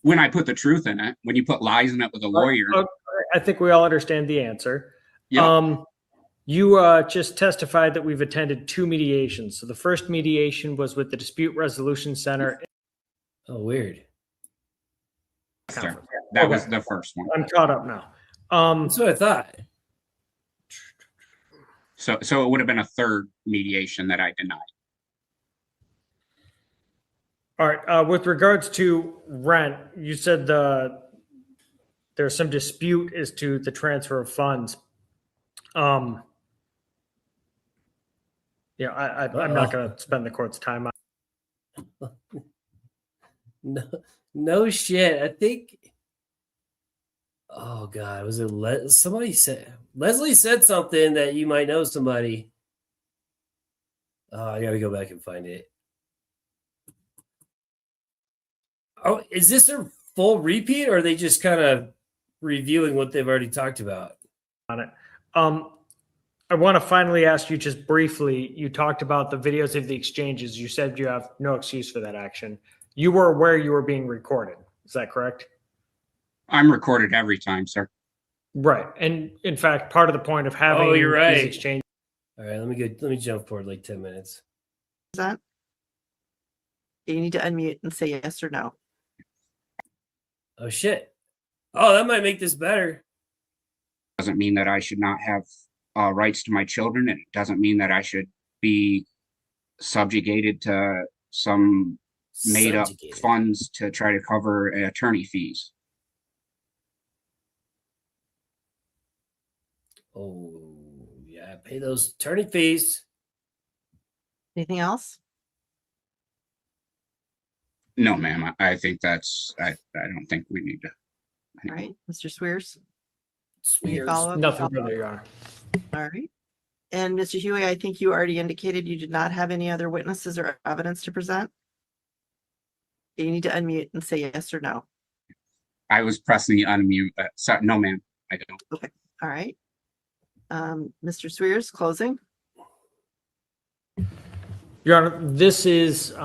When I put the truth in it, when you put lies in it with a lawyer. Okay, I think we all understand the answer. Yeah. You just testified that we've attended 2 mediations. So the first mediation was with the Dispute Resolution Center. Oh, weird. Sir, that was the first one. I'm caught up now. That's what I thought. So it would have been a third mediation that I denied. All right. With regards to rent, you said there's some dispute as to the transfer of funds. I'm not going to spend the court's time on. No shit. I think. Oh God, was it somebody said? Leslie said something that you might know somebody. Oh, I gotta go back and find it. Oh, is this a full repeat, or are they just kind of reviewing what they've already talked about on it? I want to finally ask you just briefly. You talked about the videos of the exchanges. You said you have no excuse for that action. You were aware you were being recorded. Is that correct? I'm recorded every time, sir. Right. And in fact, part of the point of having you're right. these exchanges. All right, let me jump forward like 10 minutes. Is that? You need to unmute and say yes or no. Oh shit. Oh, that might make this better. Doesn't mean that I should not have rights to my children. It doesn't mean that I should be subjugated to some made up funds to try to cover attorney fees. Oh yeah, pay those attorney fees. Anything else? No, ma'am. I think that's. I don't think we need to. All right, Mr. Swears. Swears. Follow-up? Nothing further, Your Honor. All right. And Mr. Huey, I think you already indicated you did not have any other witnesses or evidence to present. You need to unmute and say yes or no. I was pressing the unmute. So, no, ma'am. I don't. Okay. All right. Mr. Swears, closing. Your Honor, this is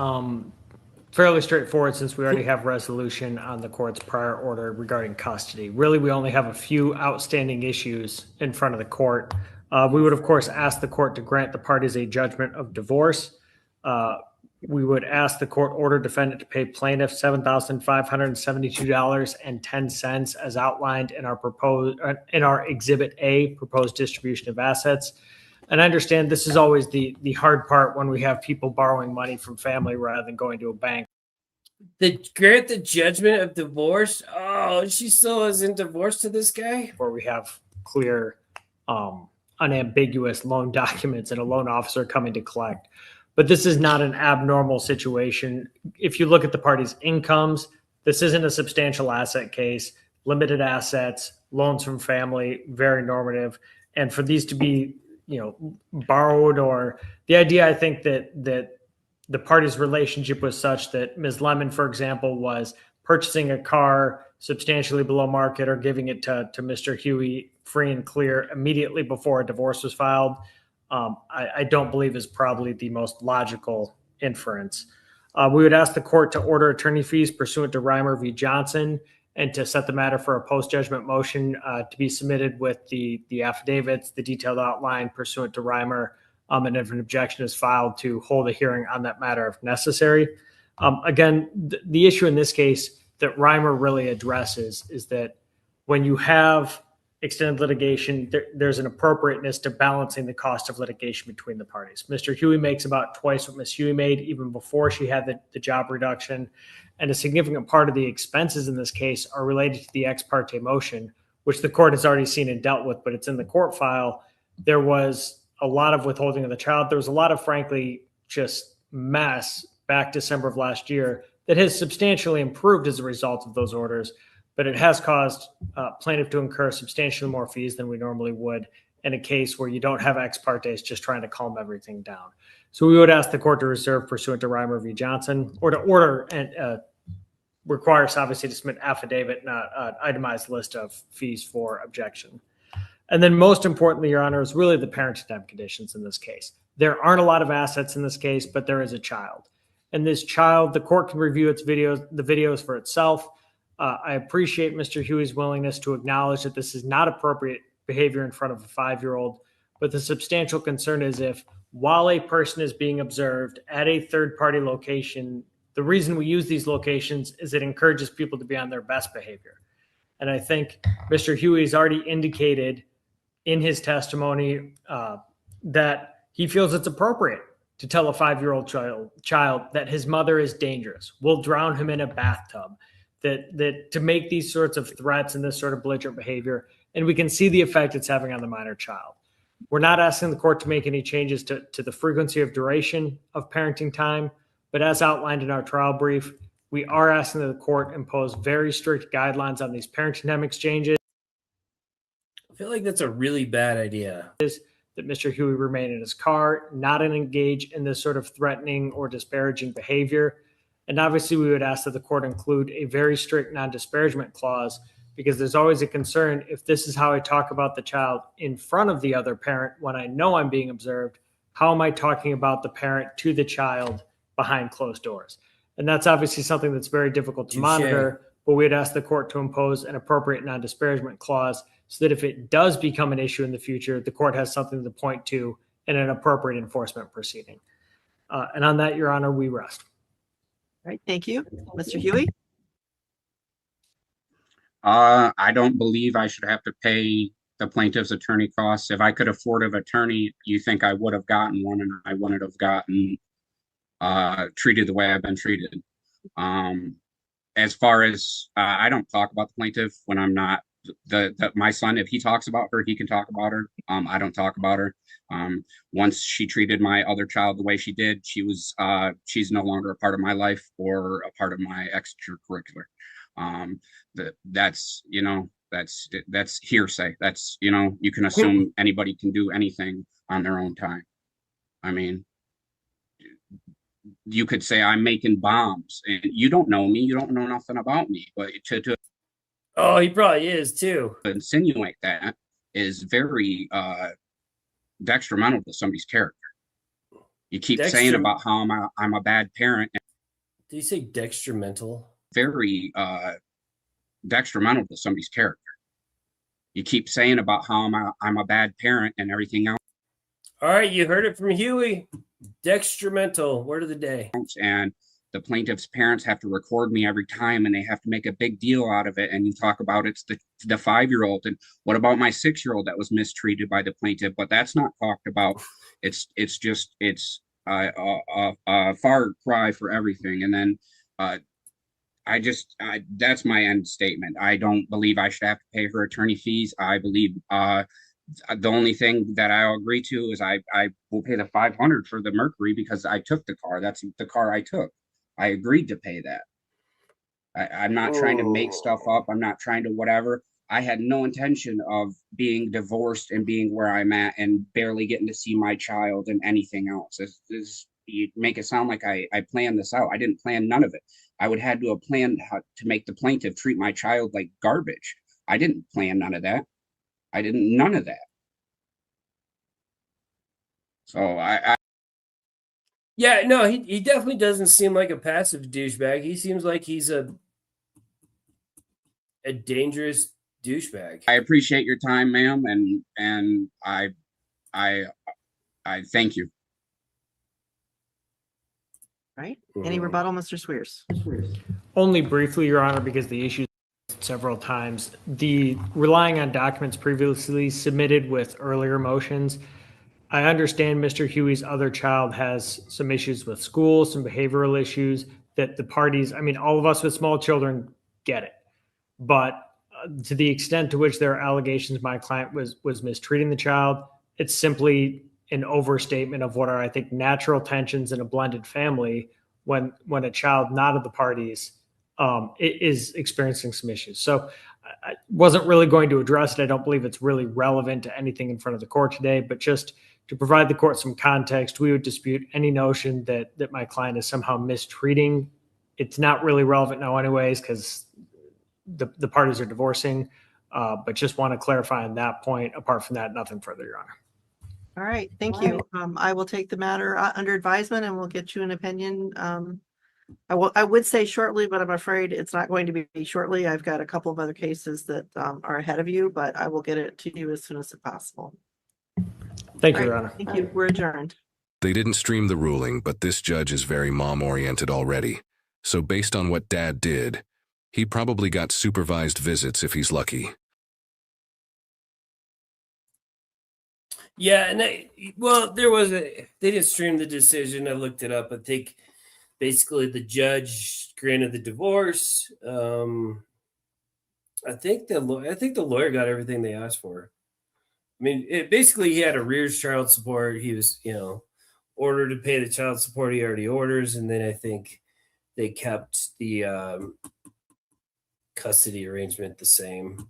fairly straightforward since we already have resolution on the court's prior order regarding custody. Really, we only have a few outstanding issues in front of the court. We would, of course, ask the court to grant the parties a judgment of divorce. We would ask the court order defendant to pay plaintiff $7,572.10 as outlined in our Exhibit A, proposed distribution of assets. And I understand this is always the hard part when we have people borrowing money from family rather than going to a bank. Grant the judgment of divorce. Oh, she still isn't divorced to this guy? Where we have clear, unambiguous loan documents and a loan officer coming to collect. But this is not an abnormal situation. If you look at the parties' incomes, this isn't a substantial asset case, limited assets, loans from family, very normative. And for these to be, borrowed, or the idea, I think that the parties' relationship was such that Ms. Lemon, for example, was purchasing a car substantially below market or giving it to Mr. Huey free and clear immediately before a divorce was filed, I don't believe is probably the most logical inference. We would ask the court to order attorney fees pursuant to Reimer v. Johnson and to set the matter for a post-judgment motion to be submitted with the affidavits, the detailed outline pursuant to Reimer, and if an objection is filed, to hold a hearing on that matter if necessary. Again, the issue in this case that Reimer really addresses is that when you have extended litigation, there's an appropriateness to balancing the cost of litigation between the parties. Mr. Huey makes about twice what Ms. Huey made even before she had the job reduction. And a significant part of the expenses in this case are related to the ex parte motion, which the court has already seen and dealt with, but it's in the court file. There was a lot of withholding of the child. There was a lot of, frankly, just mess back December of last year that has substantially improved as a result of those orders, but it has caused plaintiff to incur substantially more fees than we normally would in a case where you don't have ex partes just trying to calm everything down. So we would ask the court to reserve pursuant to Reimer v. Johnson, or to order and require us obviously to submit affidavit, not an itemized list of fees for objection. And then most importantly, Your Honor, is really the parenting time conditions in this case. There aren't a lot of assets in this case, but there is a child. And this child, the court can review the videos for itself. I appreciate Mr. Huey's willingness to acknowledge that this is not appropriate behavior in front of a 5-year-old, but the substantial concern is if, while a person is being observed at a third-party location, the reason we use these locations is it encourages people to be on their best behavior. And I think Mr. Huey's already indicated in his testimony that he feels it's appropriate to tell a 5-year-old child that his mother is dangerous, will drown him in a bathtub, that to make these sorts of threats and this sort of belligerent behavior, and we can see the effect it's having on the minor child. We're not asking the court to make any changes to the frequency of duration of parenting time, but as outlined in our trial brief, we are asking that the court impose very strict guidelines on these parenting time exchanges. I feel like that's a really bad idea. That Mr. Huey remain in his car, not engage in this sort of threatening or disparaging behavior. And obviously we would ask that the court include a very strict non-disparagement clause, because there's always a concern if this is how I talk about the child in front of the other parent when I know I'm being observed, how am I talking about the parent to the child behind closed doors? And that's obviously something that's very difficult to monitor, but we'd ask the court to impose an appropriate non-disparagement clause so that if it does become an issue in the future, the court has something to point to in an appropriate enforcement proceeding. And on that, Your Honor, we rest. All right, thank you. Mr. Huey? I don't believe I should have to pay the plaintiff's attorney costs. If I could afford an attorney, you think I would have gotten one, and I wouldn't have gotten treated the way I've been treated. As far as I don't talk about the plaintiff when I'm not my son. If he talks about her, he can talk about her. I don't talk about her. Once she treated my other child the way she did, she's no longer a part of my life or a part of my extracurricular. That's hearsay. That's, you can assume anybody can do anything on their own time. I mean, you could say I'm making bombs, and you don't know me. You don't know nothing about me. But to Oh, he probably is too. insinuate that is very detrimental to somebody's character. You keep saying about how I'm a bad parent. Did you say detrimental? Very detrimental to somebody's character. You keep saying about how I'm a bad parent and everything else. All right, you heard it from Huey. Detrimental, word of the day. And the plaintiff's parents have to record me every time, and they have to make a big deal out of it. And you talk about it's the 5-year-old, and what about my 6-year-old that was mistreated by the plaintiff? But that's not talked about. It's a far cry for everything. And then that's my end statement. I don't believe I should have to pay her attorney fees. I believe the only thing that I'll agree to is I will pay the $500 for the Mercury because I took the car. That's the car I took. I agreed to pay that. I'm not trying to make stuff up. I'm not trying to whatever. I had no intention of being divorced and being where I'm at and barely getting to see my child and anything else. you make it sound like I planned this out. I didn't plan none of it. I would had to have planned how to make the plaintiff treat my child like garbage. I didn't plan none of that. I didn't, none of that. So Yeah, no, he definitely doesn't seem like a passive douchebag. He seems like he's a dangerous douchebag. I appreciate your time, ma'am, and I thank you. Right? Any rebuttal, Mr. Swears? Only briefly, Your Honor, because the issue several times. The relying on documents previously submitted with earlier motions. I understand Mr. Huey's other child has some issues with school, some behavioral issues that the parties, I mean, all of us with small children get it. But to the extent to which there are allegations my client was mistreating the child, it's simply an overstatement of what are, I think, natural tensions in a blended family when a child not of the parties is experiencing some issues. So I wasn't really going to address it. I don't believe it's really relevant to anything in front of the court today, but just to provide the court some context, we would dispute any notion that my client is somehow mistreating. It's not really relevant now anyways, because the parties are divorcing, but just want to clarify on that point. Apart from that, nothing further, Your Honor. All right, thank you. I will take the matter under advisement and we'll get you an opinion. I would say shortly, but I'm afraid it's not going to be shortly. I've got a couple of other cases that are ahead of you, but I will get it to you as soon as possible. Thank you, Your Honor. Thank you. We're adjourned. They didn't stream the ruling, but this judge is very mom-oriented already. So based on what Dad did, he probably got supervised visits if he's lucky. Yeah, and they didn't stream the decision. I looked it up. I think basically the judge granted the divorce. I think the lawyer got everything they asked for. I mean, basically he had arrears child support. He was, ordered to pay the child support he already orders, and then I think they kept the custody arrangement the same.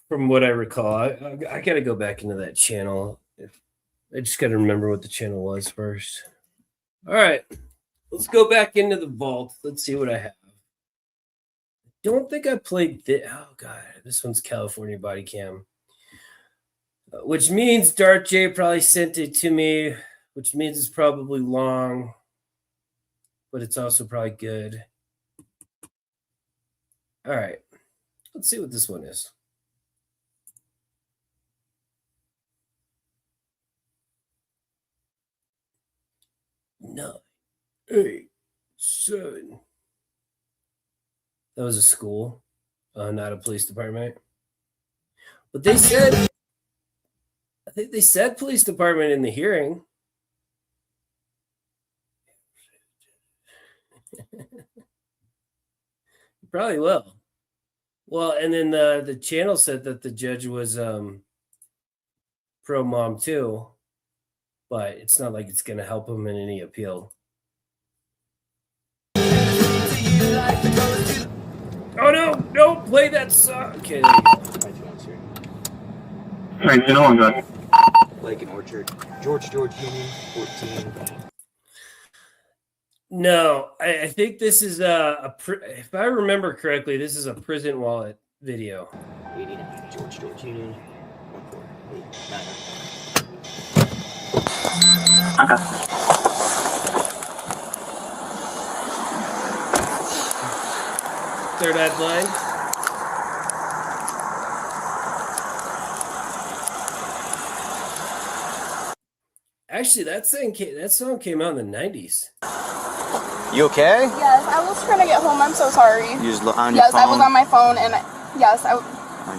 From what I recall, I got to go back into that channel. I just got to remember what the channel was first. All right, let's go back into the vault. Let's see what I have. Don't think I played this. Oh God, this one's California Body Cam, which means Darth J probably sent it to me, which means it's probably long, but it's also probably good. All right, let's see what this one is. 9, 8, 7. That was a school, not a police department. But they said, I think they said police department in the hearing. Probably will. Well, and then the channel said that the judge was pro mom too, but it's not like it's going to help him in any appeal. Oh no! Don't play that song. Okay, there you go. Hey, you know I'm good. Lake and Orchard, George Union, 14. No, I think this is if I remember correctly, this is a prison wallet video. 89, George Union, 148, 9. Okay. Third eye blind. Actually, that song came out in the 90s. You okay? Yes, I was trying to get home. I'm so sorry. You was on your phone? Yes, I was on my phone, and yes, I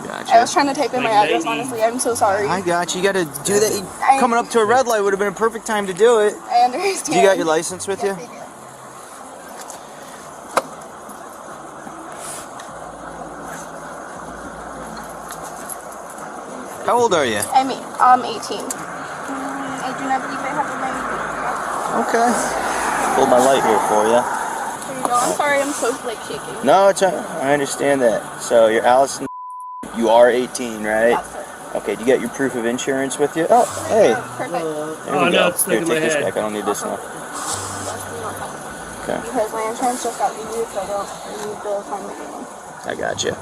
got you. I was trying to type in my address, honestly. I'm so sorry. I got you. You got to do that. Coming up to a red light would have been a perfect time to do it. I understand. You got your license with you? Yes, I do. How old are you? I'm 18. I do not believe I have a light. Okay. Hold my light here for you. There you go. I'm sorry, I'm so shaking. No, I understand that. So you're Allison. You are 18, right? Yes, sir. Okay, do you get your proof of insurance with you? Oh, hey. Perfect. There Oh, we no, go. it's stuck Here, in my take this head. back. I don't need this now. Okay, Because my insurance just got renewed, so I don't need the final anymore. I got you.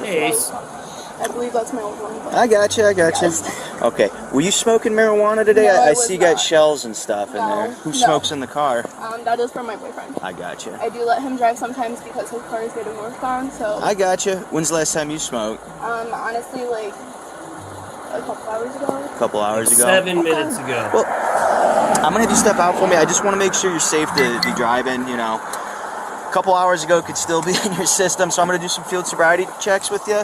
Hey, Ace. I believe that's my old one. But I got you. Yes. Okay, were you smoking marijuana today? No, I I was see you got not. shells and stuff in No, there. Who no. smokes in the car? That is from my boyfriend. I got you. I do let him drive sometimes because his car is getting worked on, so I got you. When's the last time you smoked? honestly, like a couple hours ago. A couple hours ago. 7 minutes ago. Well, I'm gonna have you step out for me. I just want to make sure you're safe to be driving. You know, a couple hours ago could still be in your system, so I'm gonna do some field sobriety checks with you.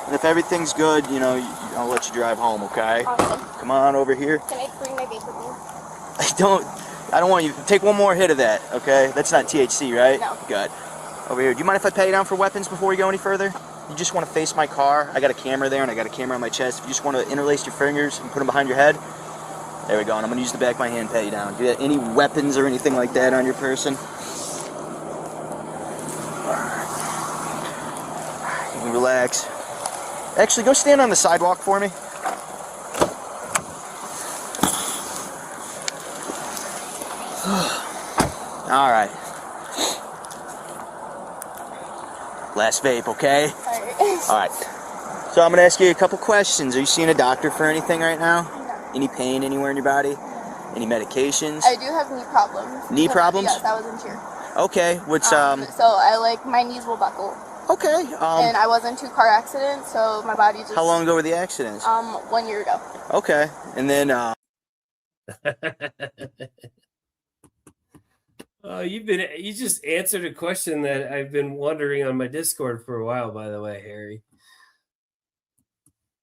And if everything's good, you know, I'll let you drive home. Okay? Awesome. Come on over here. Can I bring my vape with me? I don't want you. Take one more hit of that. Okay? That's not THC, right? No. Good. Over here. Do you mind if I pat you down for weapons before we go any further? You just want to face my car. I got a camera there, and I got a camera on my chest. If you just want to interlace your fingers and put them behind your head. There we go. And I'm gonna use the back of my hand, pat you down. Do you have any weapons or anything like that on your person? You can relax. Actually, go stand on the sidewalk for me. All right. Last vape, okay? Alright. All right. So I'm gonna ask you a couple questions. Are you seeing a doctor for anything right now? No. Any pain anywhere in your body? Any medications? I do have knee problems. Knee problems? Yes, I was in cheer. Okay. What's So I like my knees will buckle. Okay. And I was in 2 car accidents, so my body just. How long ago were the accidents? 1 year ago. Okay. And then Oh, you just answered a question that I've been wondering on my Discord for a while, by the way, Harry.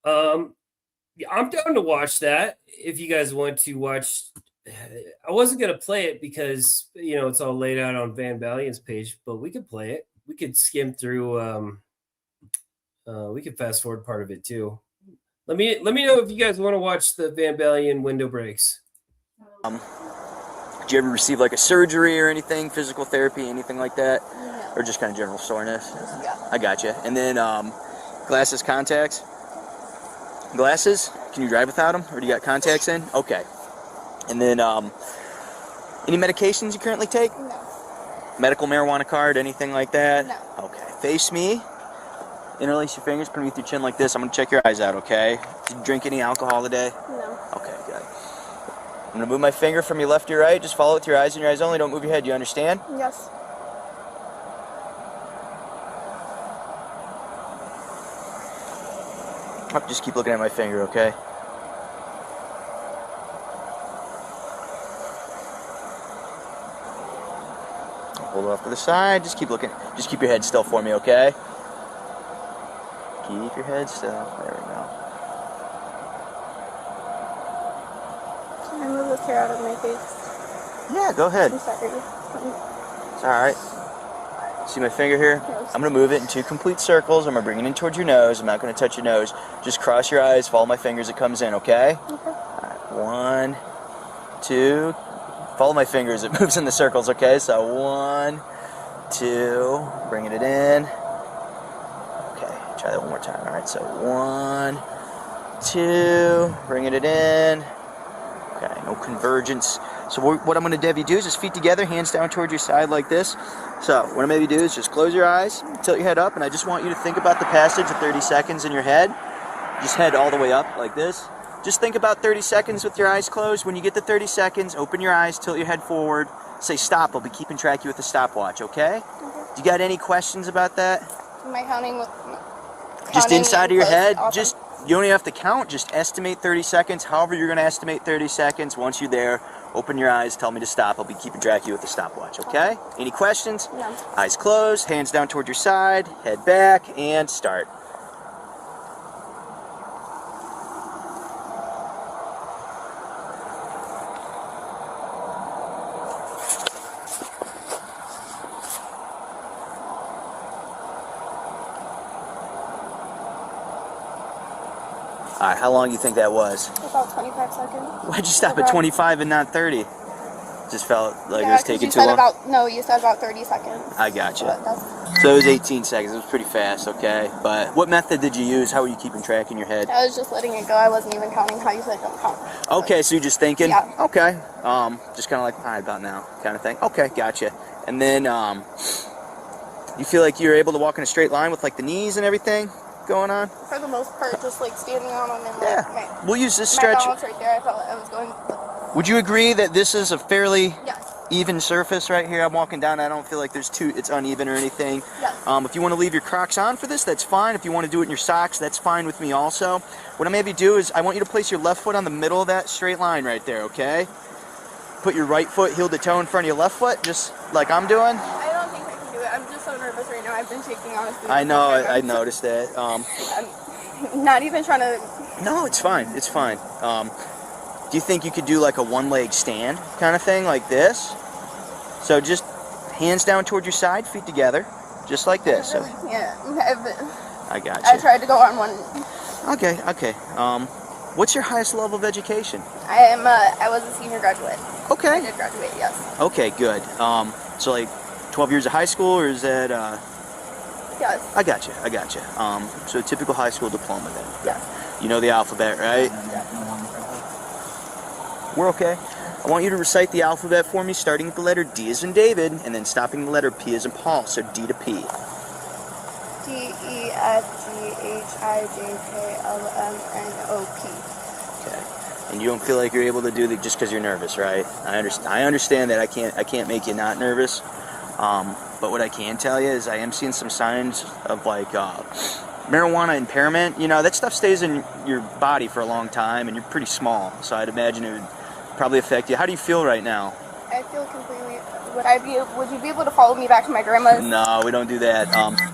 Yeah, I'm down to watch that if you guys want to watch. I wasn't gonna play it because it's all laid out on Van Ballian's page, but we could play it. We could skim through. We could fast forward part of it too. Let me know if you guys want to watch the Van Ballian window breaks. did you ever receive like a surgery or anything, physical therapy, anything like that? No. Or just kind of general soreness? Yeah. I got you. And then glasses, contacts? Glasses? Can you drive without them? Or do you got contacts in? Okay. And then any medications you currently take? No. Medical marijuana card, anything like that? No. Okay. Face me. Interlace your fingers, put underneath your chin like this. I'm going to check your eyes out, okay? Did you drink any alcohol today? No. Okay, good. I'm going to move my finger from your left to your right. Just follow it with your eyes and your eyes only. Don't move your head. You understand? Yes. Oh, just keep looking at my finger, okay? Hold it off to the side. Just keep looking. Just keep your head still for me, okay? Keep your head still. There we go. Can I move this hair out of my face? Yeah, go ahead. I'm sorry. It's alright. See my finger here? I'm going to move it in 2 complete circles. I'm going to bring it in towards your nose. I'm not going to touch your nose. Just cross your eyes, follow my fingers. It comes in, okay? Okay. Alright, 1, 2. Follow my fingers. It moves in the circles, okay? So 1, 2. Bringing it in. Okay, try that one more time. Alright, so 1, 2. Bringing it in. Okay, no convergence. So what I'm going to have you do is just feet together, hands down towards your side like this. So what I'm going to have you do is just close your eyes, tilt your head up, and I just want you to think about the passage of 30 seconds in your head. Just head all the way up like this. Just think about 30 seconds with your eyes closed. When you get to 30 seconds, open your eyes, tilt your head forward, say stop. I'll be keeping track of you with a stopwatch, okay? Do you got any questions about that? Am I counting with... Just inside of your head, Awesome. just, you don't even have to count, just estimate 30 seconds. However you're going to estimate 30 seconds. Once you're there, open your eyes, tell me to stop. I'll be keeping track of you with the stopwatch, okay? Any questions? No. Eyes closed, hands down toward your side, head back, and start. Alright, how long do you think that was? About 25 seconds. Why'd you stop at 25 and not 30? Just felt like it Yeah, was 'cause taking you too said long. you said about 30 seconds. I got you. But that's, So it was 18 seconds. It was pretty fast, okay? But what method did you use? How were you keeping track in your head? I was just letting it go. I wasn't even counting how you said don't count. Okay, so you're just thinking? Yeah. Okay. Just kind of like, all right, about now kind of thing. Okay, gotcha. And then you feel like you're able to walk in a straight line with like the knees and everything going on? For the most part, just like standing on them and Yeah. like We'll use this my stretch. balance right there. I felt like I was going. Would you agree that this is a fairly Yes. even surface right here? I'm walking down. I don't feel like it's uneven or anything. Yes. If you want to leave your Crocs on for this, that's fine. If you want to do it in your socks, that's fine with me also. What I'm going to have you do is I want you to place your left foot on the middle of that straight line right there, okay? Put your right foot heel to toe in front of your left foot, just like I'm doing. I don't think I can do it. I'm just so nervous right now. I've been shaking honestly. I know, I noticed that. I'm not even trying to. No, it's fine. It's fine. Do you think you could do like a one-leg stand kind of thing like this? So just hands down toward your side, feet together, just like this. So, Yeah. I got I you. tried to go on one. Okay. What's your highest level of education? I was a senior graduate. I Okay. did graduate, yes. Okay, good. So like 12 years of high school, or is that? Yes. I got you. So typical high school diploma then. Yes. You know the alphabet, right? We're okay. I want you to recite the alphabet for me, starting with the letter D as in David, and then stopping the letter P as in Paul. So D to P. DEFGHIJKLMNOP. Okay. And you don't feel like you're able to do that just because you're nervous, right? I understand that. I can't make you not nervous. But what I can tell you is I am seeing some signs of like marijuana impairment. You know, that stuff stays in your body for a long time, and you're pretty small. So I'd imagine it would probably affect you. How do you feel right now? I feel completely. Would you be able to follow me back to my grandma's? No, we don't do that.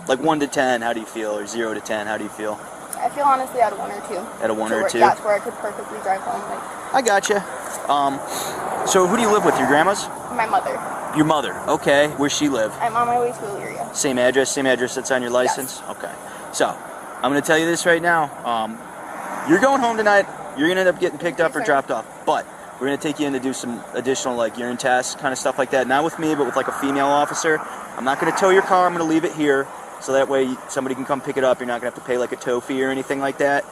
Like 1 to 10, how do you feel? Or 0 to 10, how do you feel? I feel honestly at a 1 or 2. At a 1 or 2? That's where I could perfectly drive home. Like I gotcha. So who do you live with? Your grandma's? my mother. Your mother. Okay. Where's she live? I'm on my way to Elyria. Same address that's on your license? Yes. Okay. So, I'm going to tell you this right now. You're going home tonight. You're going to end up getting picked up or dropped off. But we're going to take you in to do some additional like urine tests, kind of stuff like that. Not with me, but with like a female officer. I'm not going to tow your car. I'm going to leave it here. So that way somebody can come pick it up. You're not going to have to pay like a tow fee or anything like that.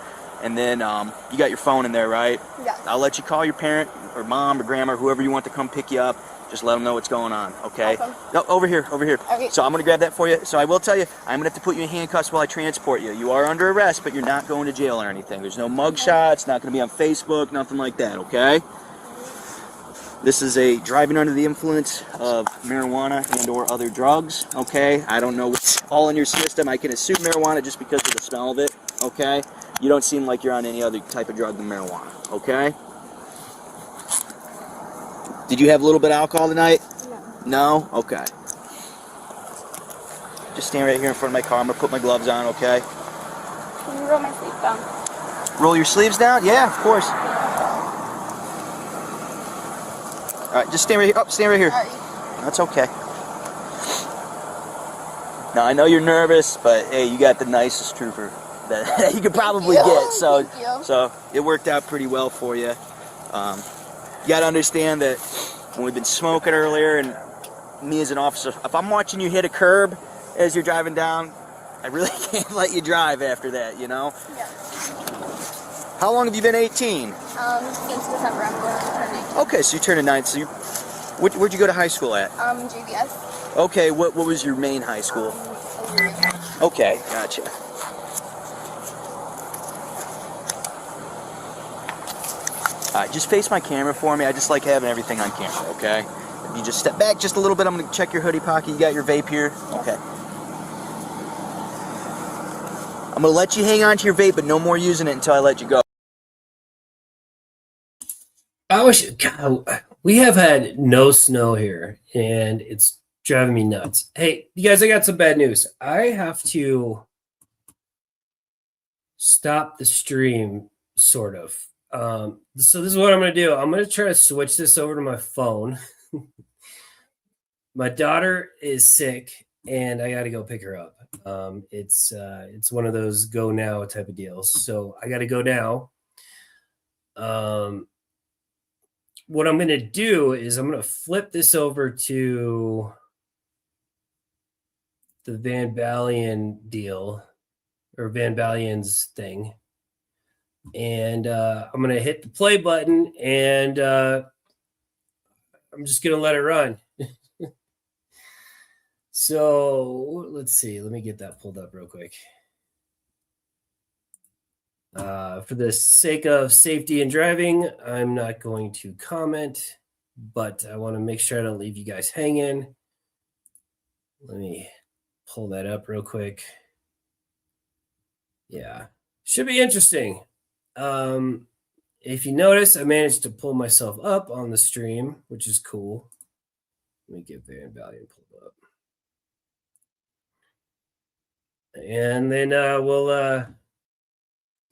And then you got your phone in there, right? Yes. I'll let you call your parent or mom or grandma or whoever you want to come pick you up. Just let them know what's going on, okay? Awesome. No, over here. Okay. So I'm going to grab that for you. So I will tell you, I'm going to have to put you in handcuffs while I transport you. You are under arrest, but you're not going to jail or anything. There's no mug shots, not going to be on Facebook, nothing like that, okay? This is a driving under the influence of marijuana and or other drugs, okay? I don't know what's all in your system. I can assume marijuana just because of the smell of it, okay? You don't seem like you're on any other type of drug than marijuana, okay? Did you have a little bit of alcohol tonight? No? Okay. Just stand right here in front of my car. I'm going to put my gloves on, okay? Can you roll my sleeves down? Roll your sleeves down? Yeah, of course. All right, just stand right here. Oh, stand right here. Sorry. That's okay. Now, I know you're nervous, but hey, you got the nicest trooper that you could probably get. So, Thank you. so it worked out pretty well for you. You got to understand that when we've been smoking earlier, and me as an officer, if I'm watching you hit a curb as you're driving down, I really can't let you drive after that, you know? Yeah. How long have you been 18? Since December, I'm going to turn 19. Okay, so you turned 9. So where'd you go to high school at? JVS. Okay, what was your main high school? Elyria. Okay, gotcha. Alright, just face my camera for me. I just like having everything on camera, okay? If you just step back just a little bit, I'm going to check your hoodie pocket. You got your vape here? Okay. I'm going to let you hang on to your vape, but no more using it until I let you go. God, we have had no snow here, and it's driving me nuts. Hey, you guys, I got some bad news. I have to stop the stream, sort of. So this is what I'm going to do. I'm going to try to switch this over to my phone. My daughter is sick, and I got to go pick her up. It's one of those go now type of deals. So I got to go now. what I'm going to do is I'm going to flip this over to the Van Balen deal, or Van Balen's thing. And I'm going to hit the play button, and I'm just going to let it run. So let's see. Let me get that pulled up real quick. For the sake of safety and driving, I'm not going to comment, but I want to make sure I don't leave you guys hanging. Let me pull that up real quick. Yeah, should be interesting. If you notice, I managed to pull myself up on the stream, which is cool. Let me get Van Balen pulled up. And then we'll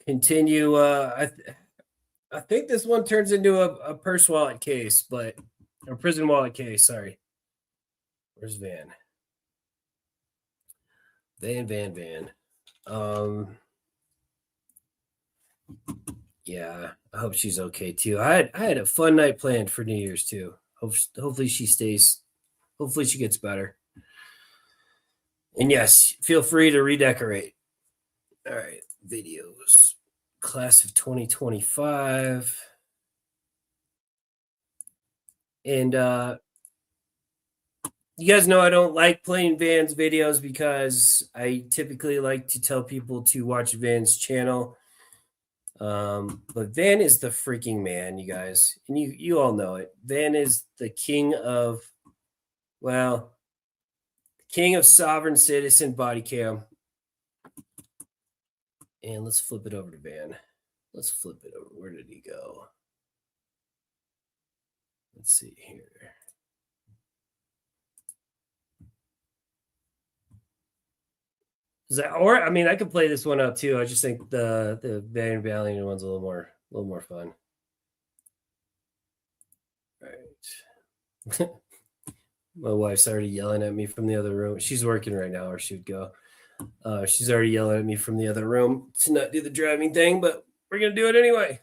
continue. I think this one turns into a purse wallet case, but a prison wallet case. Sorry. Where's Van? Van. Yeah, I hope she's okay too. I had a fun night planned for New Year's too. Hopefully she stays. Hopefully she gets better. And yes, feel free to redecorate. All right, videos. Class of 2025. And you guys know I don't like playing Van's videos because I typically like to tell people to watch Van's channel. But Van is the freaking man, you guys. And you all know it. Van is the king of, well, king of sovereign citizen body cam. And let's flip it over to Van. Let's flip it over. Where did he go? Let's see here. Is that, or I mean, I could play this one out too. I just think the Van Balen one's a little more fun. All right. My wife's already yelling at me from the other room. She's working right now, or she would go. She's already yelling at me from the other room to not do the driving thing, but we're gonna do it anyway.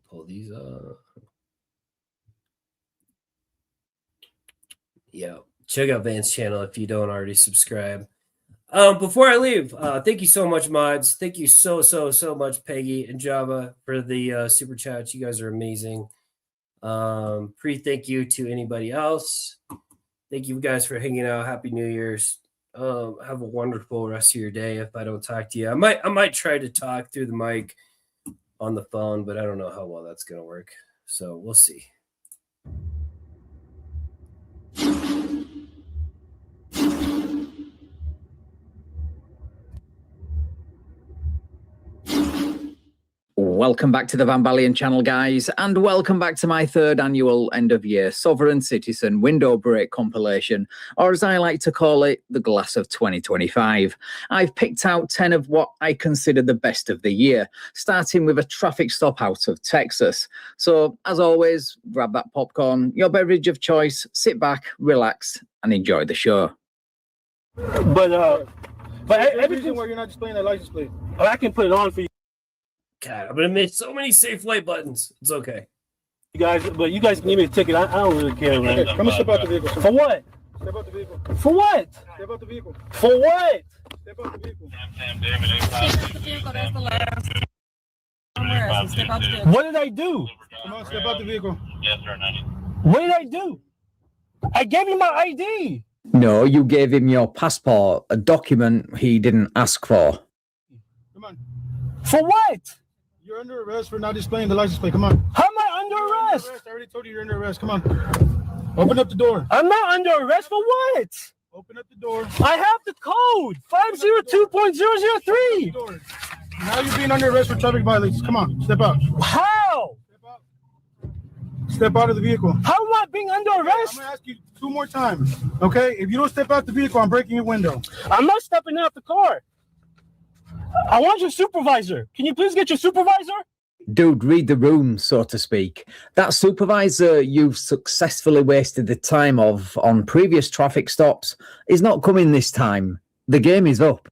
Pull these up. Yeah, check out Van's channel if you don't already subscribe. Before I leave, thank you so much, mods. Thank you so much, Peggy and Java, for the super chats. You guys are amazing. Thank you to anybody else. Thank you guys for hanging out. Happy New Year's. Have a wonderful rest of your day. If I don't talk to you, I might try to talk through the mic on the phone, but I don't know how well that's gonna work. So we'll see. Welcome back to the Van Balen channel, guys, and welcome back to my third annual end-of-year Sovereign Citizen Window Break compilation, or as I like to call it, the Glass of 2025. I've picked out 10 of what I consider the best of the year, starting with a traffic stop out of Texas. So, as always, grab that popcorn, your beverage of choice, sit back, relax, and enjoy the show. But everything where you're not displaying that license plate, I can put it on for you. God, I'm gonna miss so many safe light buttons. It's okay. You guys can give me a ticket. I don't really care, man. Okay, come and step out the vehicle. For what? Step out the vehicle. For what? Step out the vehicle. For what? Step out the vehicle. What did I do? Come on, step out the vehicle. Yes, sir, 90. What did I do? I gave you my ID. No, you gave him your passport, a document he didn't ask for. Come on. For what? You're under arrest for not displaying the license plate. Come on. How am I under arrest? I already told you you're under arrest. Come on. Open up the door. I'm not under arrest for what? Open up the door. I have the code 502.003. Now you're being under arrest for traffic violations. Come on, step out. How? Step out of the vehicle. How am I being under arrest? I'm gonna ask you 2 more times. Okay? If you don't step out the vehicle, I'm breaking your window. I'm not stepping out the car. I want your supervisor. Can you please get your supervisor? Dude, read the room, so to speak. That supervisor you've successfully wasted the time of on previous traffic stops is not coming this time. The game is up.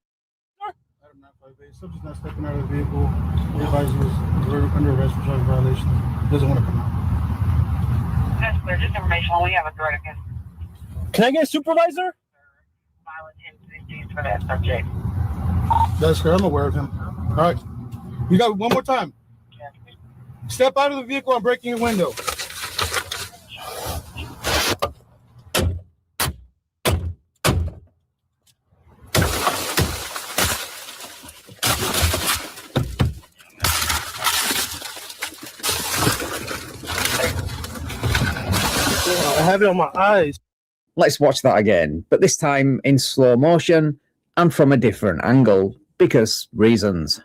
Subject's not stepping out of the vehicle. The advisor was under arrest for traffic violations. Doesn't want to come out. That's clear. Just information. We have a threat against Can I get a supervisor? violent incidents for that subject. That's clear. I'm aware of him. All right. You got one more time. Step out of the vehicle. I'm breaking your window. I have it on my eyes. Let's watch that again, but this time in slow motion and from a different angle, because reasons.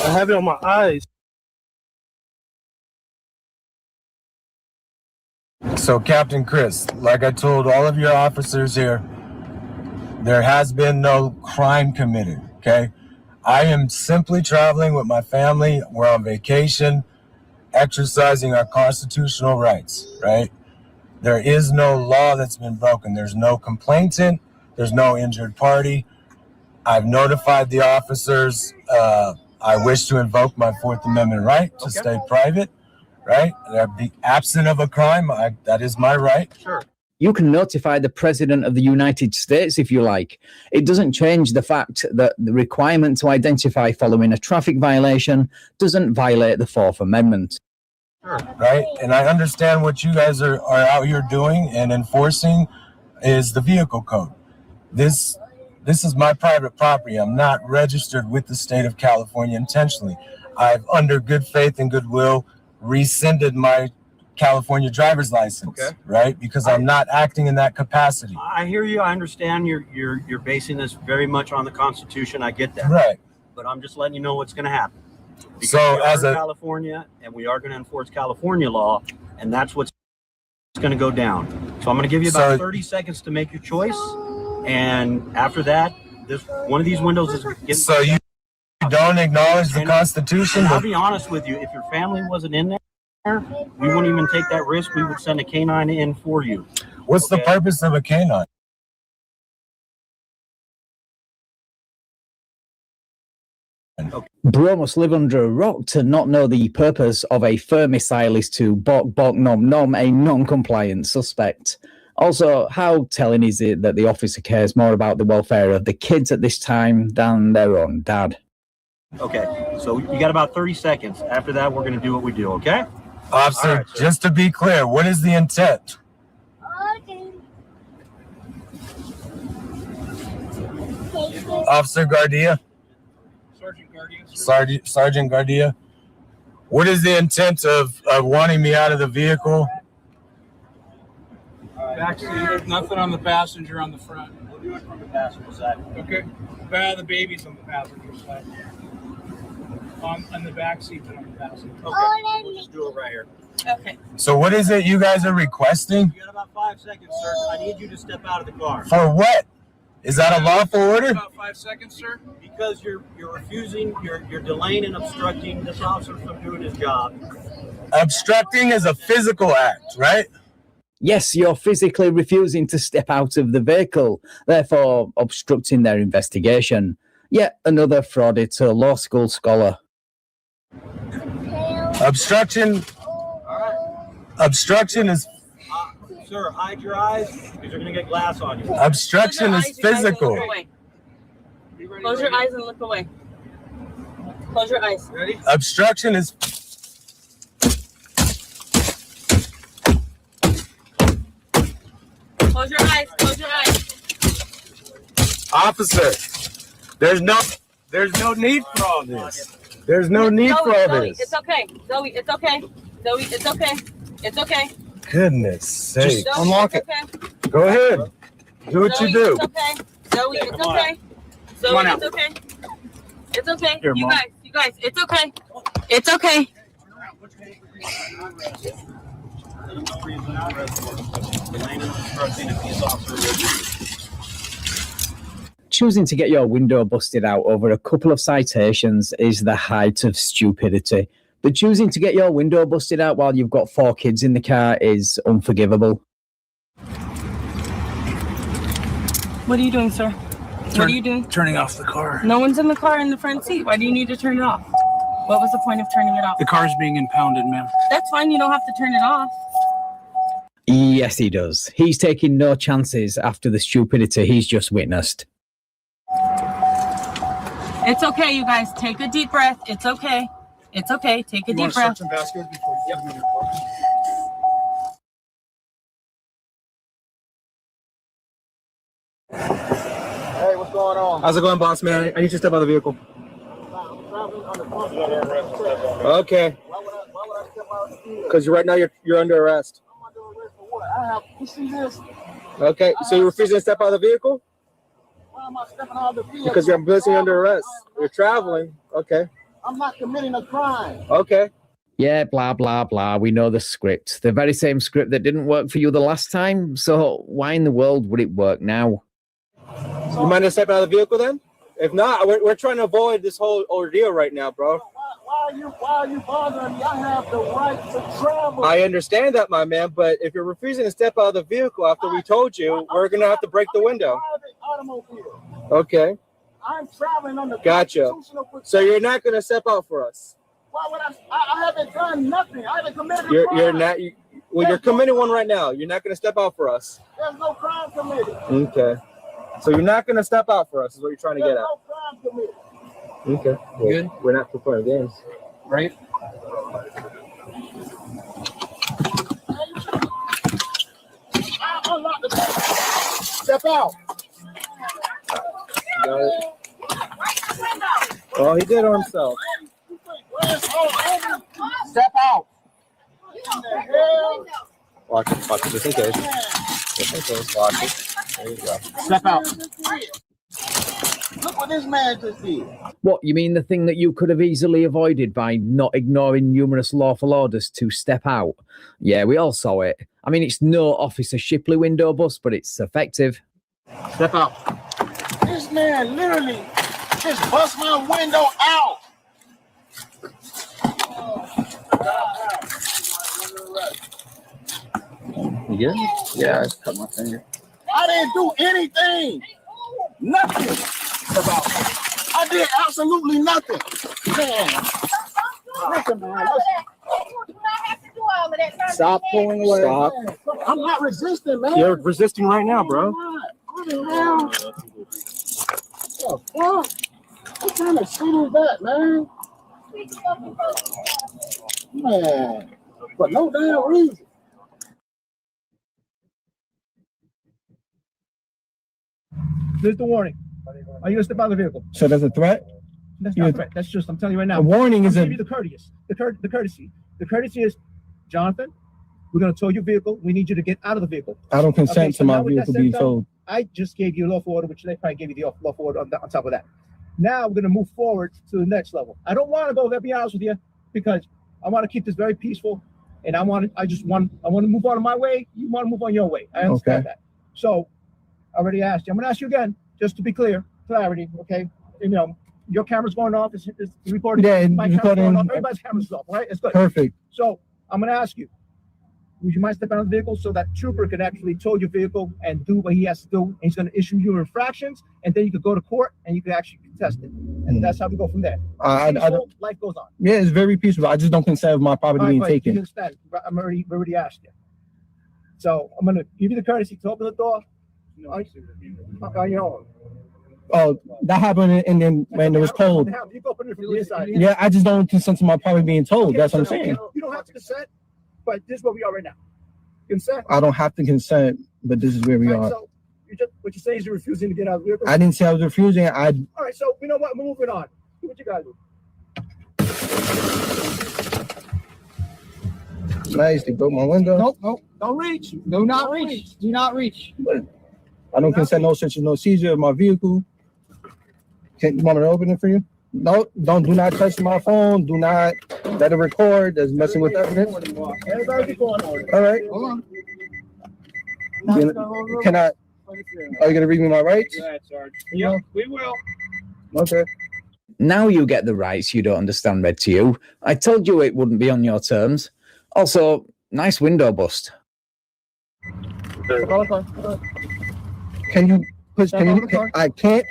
I have it on my eyes. So, Captain Chris, like I told all of your officers here, there has been no crime committed, okay? I am simply traveling with my family. We're on vacation, exercising our constitutional rights, right? There is no law that's been broken. There's no complainant. There's no injured party. I've notified the officers. I wish to invoke my Fourth Amendment right to stay private, right? Be absent of a crime. That is my right. Sure. You can notify the President of the United States if you like. It doesn't change the fact that the requirement to identify following a traffic violation doesn't violate the Fourth Amendment. Right? And I understand what you guys are out here doing and enforcing is the vehicle code. This is my private property. I'm not registered with the state of California intentionally. I've, under good faith and goodwill, rescinded my California driver's license, right? Because I'm not acting in that capacity. I hear you. I understand you're basing this very much on the Constitution. I get that. Right. But I'm just letting you know what's going to happen. Because So we are as in a California, and we are going to enforce California law, and that's what's going to go down. So I'm going to give you about 30 seconds to make your choice, and after that, this one of these windows is getting. So you don't acknowledge the Constitution? And I'll be honest with you. If your family wasn't in there, we wouldn't even take that risk. We would send a canine in for you. What's the purpose of a canine? Bro must live under a rock to not know the purpose of a fur missile is to bark, bark, nom, nom, a non-compliant suspect. Also, how telling is it that the officer cares more about the welfare of the kids at this time than their own dad? Okay, so you got about 30 seconds. After that, we're going to do what we do, okay? Officer, All right, just to be clear, what is the intent? Officer Gardia? Sergeant Gardia? What is the intent of wanting me out of the vehicle? Backseat, nothing on the passenger on the front. We'll do it from the passenger side. Okay. The baby's on the passenger side. On the back seat and on the passenger. Okay, we'll just do it right here. Okay. So what is it you guys are requesting? You got about 5 seconds, sir. I need you to step out of the car. For what? Is that a lawful order? About 5 seconds, sir. Because you're refusing, you're delaying and obstructing this officer from doing his job. Obstructing is a physical act, right? Yes, you're physically refusing to step out of the vehicle, therefore obstructing their investigation. Yet another frauditer law school scholar. Obstruction is... Sir, hide your eyes because you're going to get glass on you. Obstruction is physical. Close your eyes and look away. Close your eyes. Ready? Obstruction is... Close your eyes. Close your eyes. Officer, there's no need for all this. There's no need for all Zoe, this. it's okay. Zoe, it's okay. Zoe, it's okay. It's okay. Goodness sake. Zoe, Unlock it's it. okay. Go ahead. Do what Zoe, you do. It's okay. Zoe, it's come on okay. Zoe, on it's out. okay. It's okay. Here, you Mom. guys, it's okay. It's okay. no reason to arrest him. Delaying and obstructing a peace officer. Choosing to get your window busted out over a couple of citations is the height of stupidity. But choosing to get your window busted out while you've got 4 kids in the car is unforgivable. What are you doing, sir? What are you doing? Turning off the car. No one's in the car in the front seat. Why do you need to turn it off? What was the point of turning it off? The car's being impounded, ma'am. That's fine. You don't have to turn it off. Yes, he does. He's taking no chances after the stupidity he's just witnessed. It's okay, you guys. Take a deep breath. It's okay. It's okay. Take a deep breath. Hey, what's going on? How's it going, boss man? I need you to step out of the vehicle. Okay. Because right now you're under arrest. Okay, so you're refusing to step out of the vehicle? Why am I stepping out of the vehicle? Because you're placing under arrest. You're traveling. Okay. I'm not committing a crime. Okay. Yeah, blah, blah, blah. We know the script. The very same script that didn't work for you the last time. So why in the world would it work now? You mind to step out of the vehicle then? If not, we're trying to avoid this whole ordeal right now, bro. Why are you bothering me? I have the right to travel. I understand that, my man, but if you're refusing to step out of the vehicle after we told you, we're going to have to break the window. Automobile. Okay. I'm traveling on the Gotcha. So you're not going to step out for us? Why would I haven't done nothing. I haven't committed a crime. You're not. You're committing one right now. You're not going to step out for us. There's no crime committed. Okay. So you're not going to step out for us is what you're trying to get at. No crime committed. Okay. Well, good. We're not for playing games. Right? Unlock the door. Step out. Got it. Oh, he did it himself. Step out. Watch it, just in case. Just in case, watch it. There you go. Step out. Look what this man just did. What, you mean the thing that you could have easily avoided by not ignoring numerous lawful orders to step out? Yeah, we all saw it. I mean, it's no Officer Shipley window bust, but it's effective. Step out. This man literally just bust my window out. Yeah? Yeah, I just cut my finger. I didn't do anything. Nothing. Step out. I did absolutely nothing. Man. Listen, man. Stop pulling away. Stop. I'm not resisting, man. You're resisting right now, bro. What the hell? What kind of shit is that, man? Man. For no damn reason. There's the warning. Are you gonna step out of the vehicle? So there's a threat? That's not a threat. That's just, I'm telling you right now. A warning is a... give you the courteous. The courtesy. The courtesy is, Jonathan, we're gonna tow your vehicle. We need you to get out of the vehicle. I don't consent to my vehicle being towed. I just gave you a lawful order, which they probably gave you the lawful order on top of that. Now we're gonna move forward to the next level. I don't want to go there, be honest with you, because I want to keep this very peaceful, and I want to move on my way. You want to move on your way. I understand that. So I already asked you. I'm gonna ask you again, just to be clear, clarity. Okay, you know, your camera's going off. It's recording. Yeah, my camera's going off. Everybody's camera's off. Right? It's good. Perfect. So I'm gonna ask you. Would you mind stepping out of the vehicle so that trooper can actually tow your vehicle and do what he has to do? And he's going to issue you infractions, and then you could go to court and you can actually contest it. And that's how we go from there. Life goes on. Yeah, it's very peaceful. I just don't consent of my property being taken. You understand? I'm already asked you. So I'm going to give you the courtesy to open the door on your own. Oh, that happened, and then when it was cold. You can open it from the inside. Yeah, I just don't consent to my property being told. Okay, that's what I'm saying. You don't have to consent, but this is where we are right now. Consent. I don't have to consent, but this is where we are. So what you're saying is you're refusing to get out of the vehicle? I didn't say I was refusing. All right, so you know what? We're moving on. Do what you gotta do. Nice, they broke my window. Nope. Don't reach. Do not reach. Do not reach. I don't consent no search and no seizure of my vehicle. You want me to open it for you? No, do not touch my phone. Do not let it record. That's messing with evidence. All right. Hold on. Can I? Are you gonna read me my rights? Go ahead, Sarge. Yep, we will. Okay. Now you get the rights you don't understand read to you. I told you it wouldn't be on your terms. Also, nice window bust. Can you push? I can't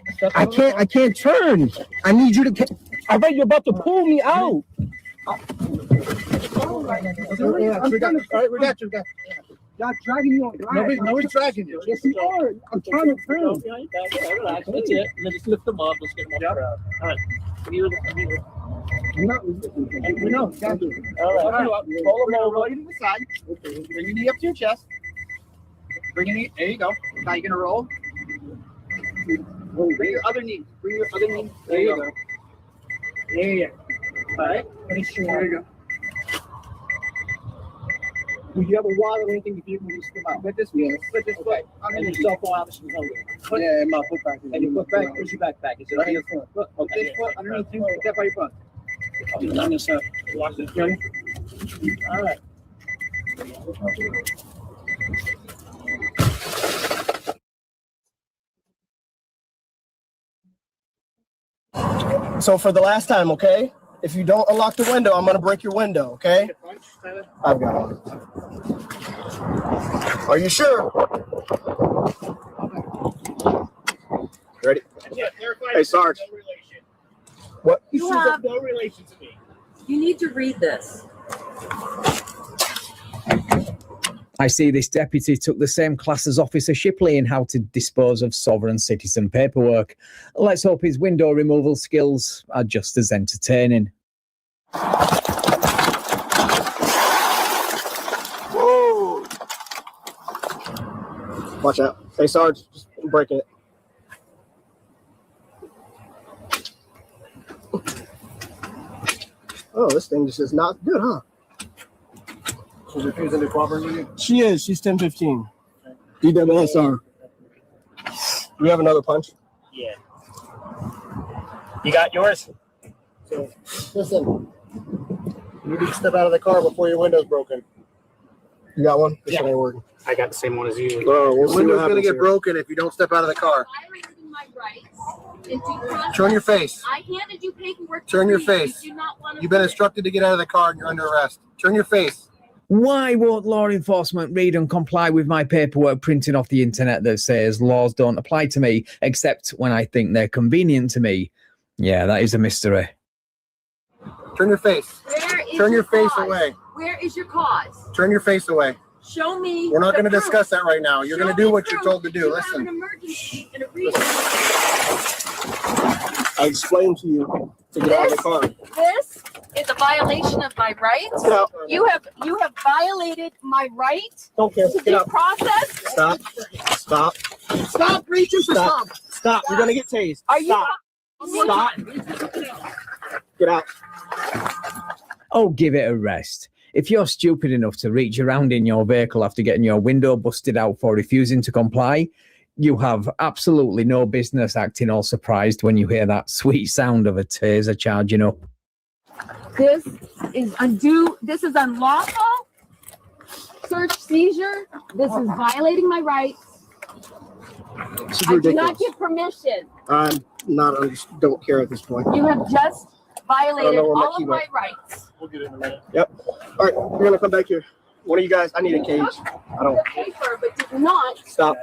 turn. I need you to. I bet you're about to pull me out. All right, we got you. Y'all dragging you on. Nobody's dragging you. Yes, you are. I'm trying to turn. Relax. That's it. And then just lift them up. Let's get them up. All right. We know. Got you. All right. Hold them over. Roll you to the side. Bring your knee up to your chest. Bring your knee. There you go. Now you're gonna roll. Bring your other knee. There you go. Yeah. All right. There you go. Do you have a wallet or anything to move this out? Put this foot. And your cell phone obviously is over. Yeah, and my foot back. And your foot back. Where's your backpack? Is it right your foot? Okay. This foot underneath you. Put that by your front. Okay. On this side. Watch this. Ready? All right. So for the last time, okay? If you don't unlock the window, I'm gonna break your window, okay? I've got it. Are you sure? Ready? Hey, Sarge. What? You have no relation to me. You need to read this. I see this deputy took the same class as Officer Shipley in how to dispose of sovereign citizen paperwork. Let's hope his window removal skills are just as entertaining. Whoa! Watch out. Hey, Sarge, just breaking it. Oh, this thing just is not good, huh? She's refusing to cooperate with you? She is. She's 1015. DWSR. Do we have another punch? Yeah. You got yours? So, listen. You need to step out of the car before your window's broken. You got one? This one ain't working. I got the same one as you. Bro, your window's going to get broken if you don't step out of the car. My rights. Turn your face. I handed you paperwork. Turn your face. You've been instructed to get out of the car and you're under arrest. Turn your face. Why won't law enforcement read and comply with my paperwork printing off the internet that says laws don't apply to me except when I think they're convenient to me? Yeah, that is a mystery. Turn your face. Turn your face away. Where is your cause? Turn your face away. Show me. We're not going to discuss that right now. You're going to do what you're told to do. Listen. I explained to you to get out of the car. This is a violation of my rights. No. You have violated my right. Don't care. To Get out. process. Stop. Stop. Stop reaching for stop. Stop. You're going to get tased. Are you? Stop. Get out. Oh, give it a rest. If you're stupid enough to reach around in your vehicle after getting your window busted out for refusing to comply, you have absolutely no business acting all surprised when you hear that sweet sound of a taser charging up. This is undue. This is unlawful. Search seizure. This is violating my rights. I do not give permission. I'm not. I just don't care at this point. You have just violated all of my went. rights. We'll get it in a minute. Yep. All right, we're gonna come back here. One of you guys, I need a cage. I don't. Paper, but did not. Stop.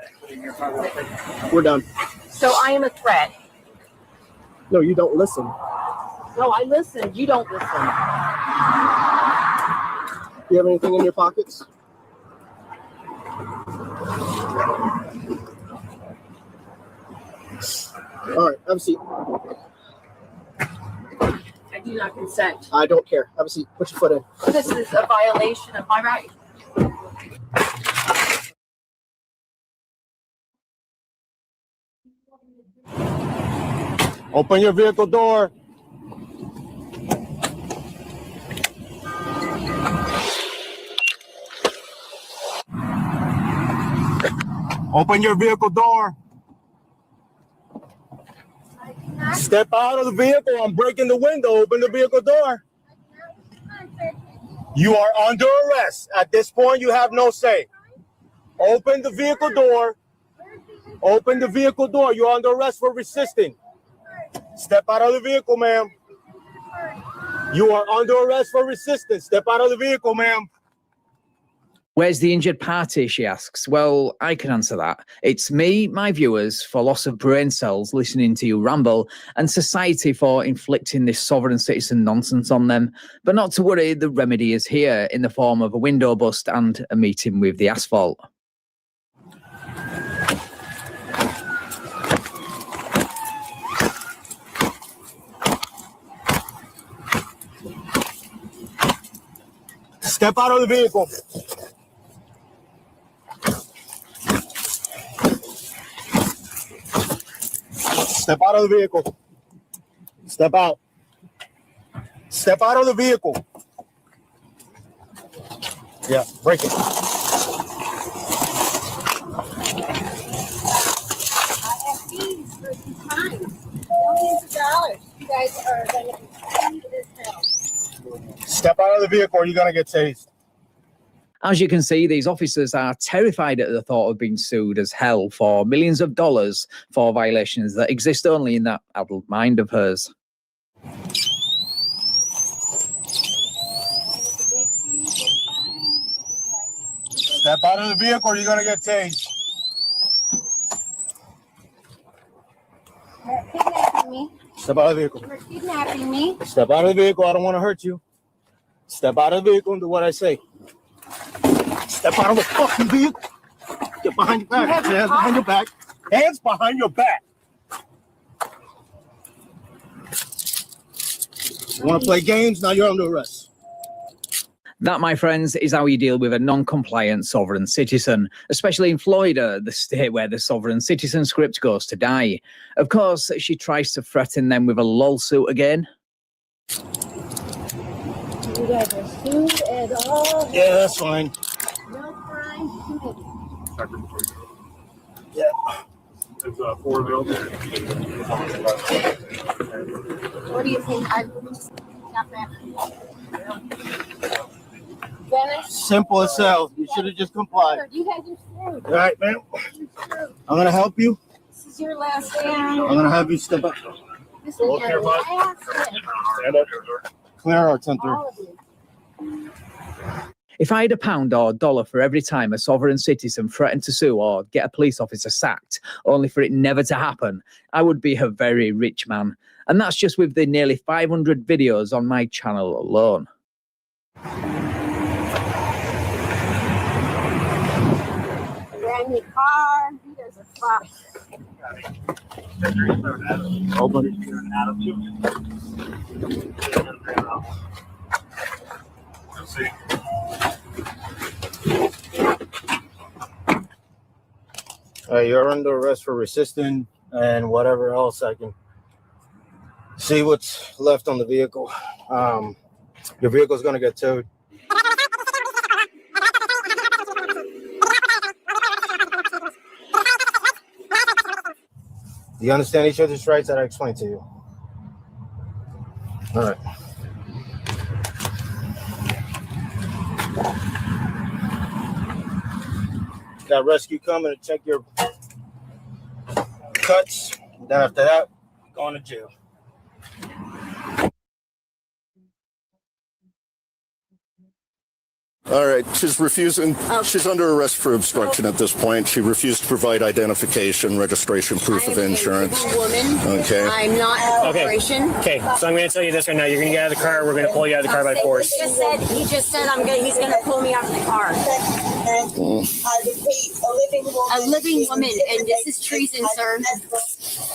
We're done. So I am a threat. No, you don't listen. No, I listen. You don't listen. Do you have anything in your pockets? All right, have a seat. I do not consent. I don't care. Have a seat. Put your foot in. This is a violation of my right. Open your vehicle door. Open your vehicle door. Step out of the vehicle. I'm breaking the window. Open the vehicle door. You are under arrest. At this point, you have no say. Open the vehicle door. Open the vehicle door. You're under arrest for resisting. Step out of the vehicle, ma'am. You are under arrest for resistance. Step out of the vehicle, ma'am. Where's the injured party, she asks. Well, I can answer that. It's me, my viewers, for loss of brain cells listening to you ramble, and society for inflicting this sovereign citizen nonsense on them. But not to worry, the remedy is here in the form of a window bust and a meeting with the asphalt. Step out of the vehicle. Step out of the vehicle. Step out. Step out of the vehicle. Yeah, break it. I have fees for these times. Millions of dollars. You guys are going to pay this hell. Step out of the vehicle or you're going to get tased. As you can see, these officers are terrified at the thought of being sued as hell for millions of dollars for violations that exist only in that adult mind of hers. Step out of the vehicle or you're going to get tased. You're kidnapping me. Step out of the vehicle. You're kidnapping me. Step out of the vehicle. I don't want to hurt you. Step out of the vehicle and do what I say. Step out of the fucking vehicle. Get behind your back. Hands behind your back. Hands behind your back. You want to play games? Now you're under arrest. That, my friends, is how you deal with a non-compliant sovereign citizen, especially in Florida, the state where the sovereign citizen script goes to die. Of course, she tries to threaten them with a lawsuit again. You guys are sued at all. Yeah, that's fine. No crime committed. Yeah. It's 4 bills. What do you think? I got that. Finish? Simple as hell. You should have just complied. You guys are screwed. All right, man. I'm going to help you. This is your last stand. I'm going to have you step up. This is your last stand. Stand up. Clear our 10-3. All of you. If I had £1 or $1 for every time a sovereign citizen threatened to sue or get a police officer sacked, only for it never to happen, I would be a very rich man. And that's just with the nearly 500 videos on my channel alone. Ran your car. You guys are fucked. You're under arrest for resisting and whatever else. I can see what's left on the vehicle. Your vehicle's going to get towed. Do you understand each other's rights that I explained to you? All right. Got rescue coming to check your cuts. Then after that, going to jail. All right, she's refusing. She's under arrest for obstruction at this point. She refused to provide identification, registration, proof of insurance. Woman. Okay. I'm not a corporation. Okay, so I'm going to tell you this right now. You're going to get out of the car. We're going to pull you out of the car by force. He just said he's going to pull me out of the car. A living woman, and this is treason, sir.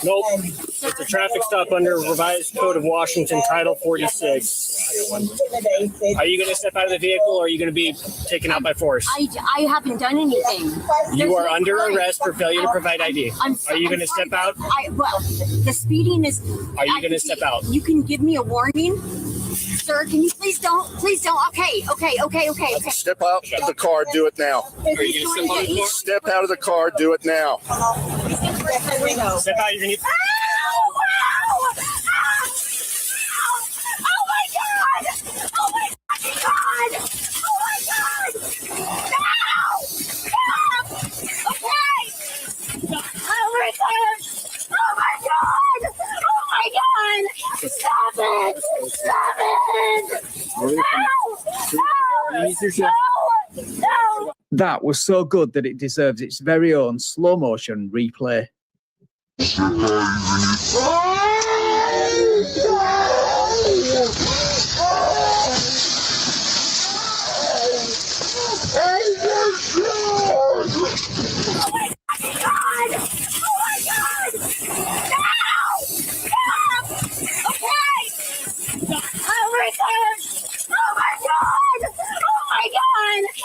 Nope. It's a traffic stop under Revised Code of Washington, Title 46. Are you going to step out of the vehicle, or are you going to be taken out by force? I haven't done anything. You are under arrest for failure to provide ID. Are you going to step out? Well, the speeding is... Are you going to step out? You can give me a warning? Sir, can you please don't? Please don't. Okay. Step out of the car. Do it now. Are you going to step out of the car? Step out of the car. Do it now. Step out. You're going to... Stop it! Stop it! No! No! That was so good that it deserves its very own slow motion replay.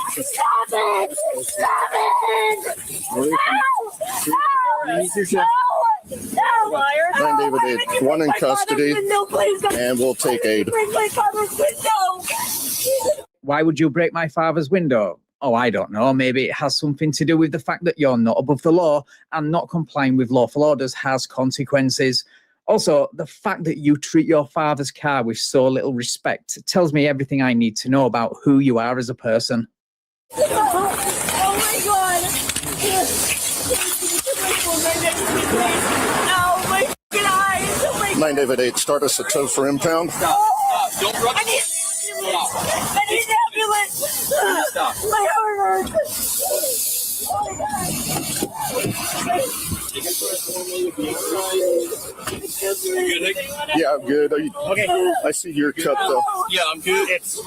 Stop it! Stop it! Nine David 8, one in custody, and we'll take aid. Why would you break my father's window? Oh, I don't know. Maybe it has something to do with the fact that you're not above the law and not complying with lawful orders has consequences. Also, the fact that you treat your father's car with so little respect tells me everything I need to know about who you are as a person. Oh my god! Oh my fucking eyes! Oh my 9 David 8, start us a tow for impound. Don't run. I need an ambulance! My heart hurts! Oh my god! Yeah, I'm good. Okay. I see you're cut though. Yeah, I'm good. It's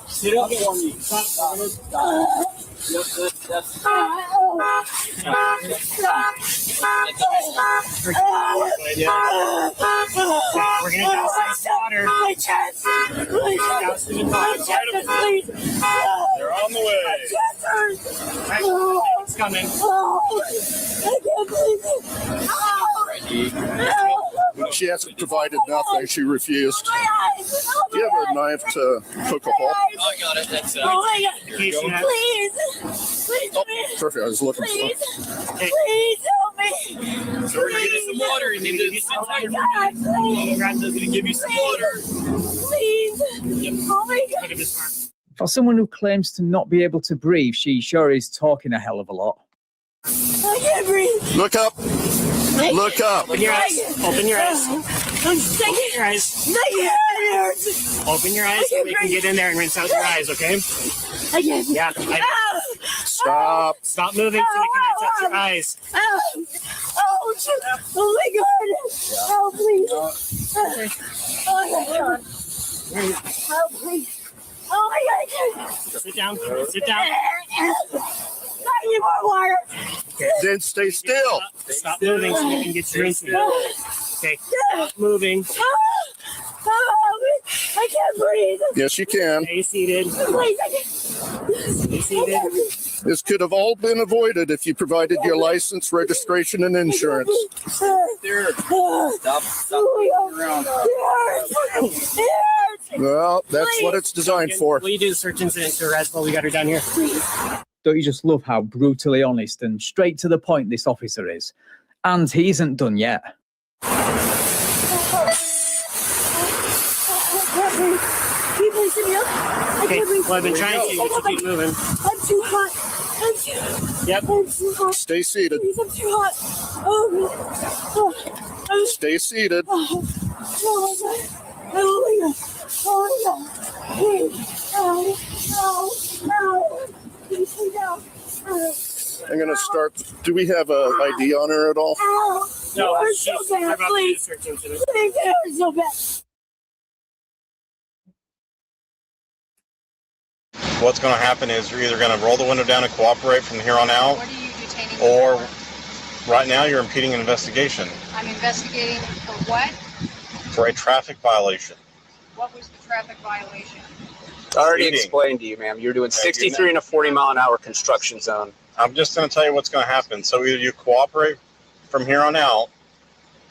sit up for me. We're gonna douse some water. My chest! My chest, please! They're on the way. My chest hurts! Right, it's coming. I can't believe it! She hasn't provided nothing. She refused. Do you have a knife to poke a hole? I got it. That's Oh my god! Please! Please, Oh, perfect. I was looking for please! it. Please help me! So we're gonna get some water and then get some Oh my god! Please! Grandpa's gonna give you some water. Please! Oh my god! Look at this one. For someone who claims to not be able to breathe, she sure is talking a hell of a lot. I can't breathe! Look up! Look up! Open your eyes. Open your eyes. I'm sick! Open your eyes. My head hurts! Open your eyes so we can get in there and rinse out your eyes, okay? I can't. Yeah. Stop! Stop moving so we can rinse out your eyes. Oh, oh my god! Oh, please! Oh my god! Oh, please! Oh my god! I can't. Sit down. Sit down. I need more water. Then stay still. Stop moving so we can get you rinsing. Okay. Stop moving. I can't breathe. Yes, you can. Stay seated. Please, I can't. Stay seated. This could have all been avoided if you provided your license, registration, and insurance. There. Stop around. Well, that's what it's designed for. Will you do the search incident to arrest while we got her down here? Don't you just love how brutally honest and straight to the point this officer is? And he isn't done yet. Can you please sit me up? I Okay, can't breathe. well, I've been trying to get you to keep moving. I'm too hot. I'm too. Yep. I'm too hot. Stay seated. Please, I'm too hot. Oh, Stay seated. oh my god. Oh my god. Oh my god. Please. No. Please stay down. I'm going to start. Do we have an ID on her at all? No, it hurts so bad. Please. Search incident. Please, it hurts so bad. What's going to happen is you're either going to roll the window down and cooperate from here on out, or right now you're impeding an investigation I'm investigating for what? for a traffic violation. What was the traffic violation? I already Speeding. explained to you, ma'am. You're doing 63 in a 40-mile-an-hour construction zone. I'm just going to tell you what's going to happen. So either you cooperate from here on out,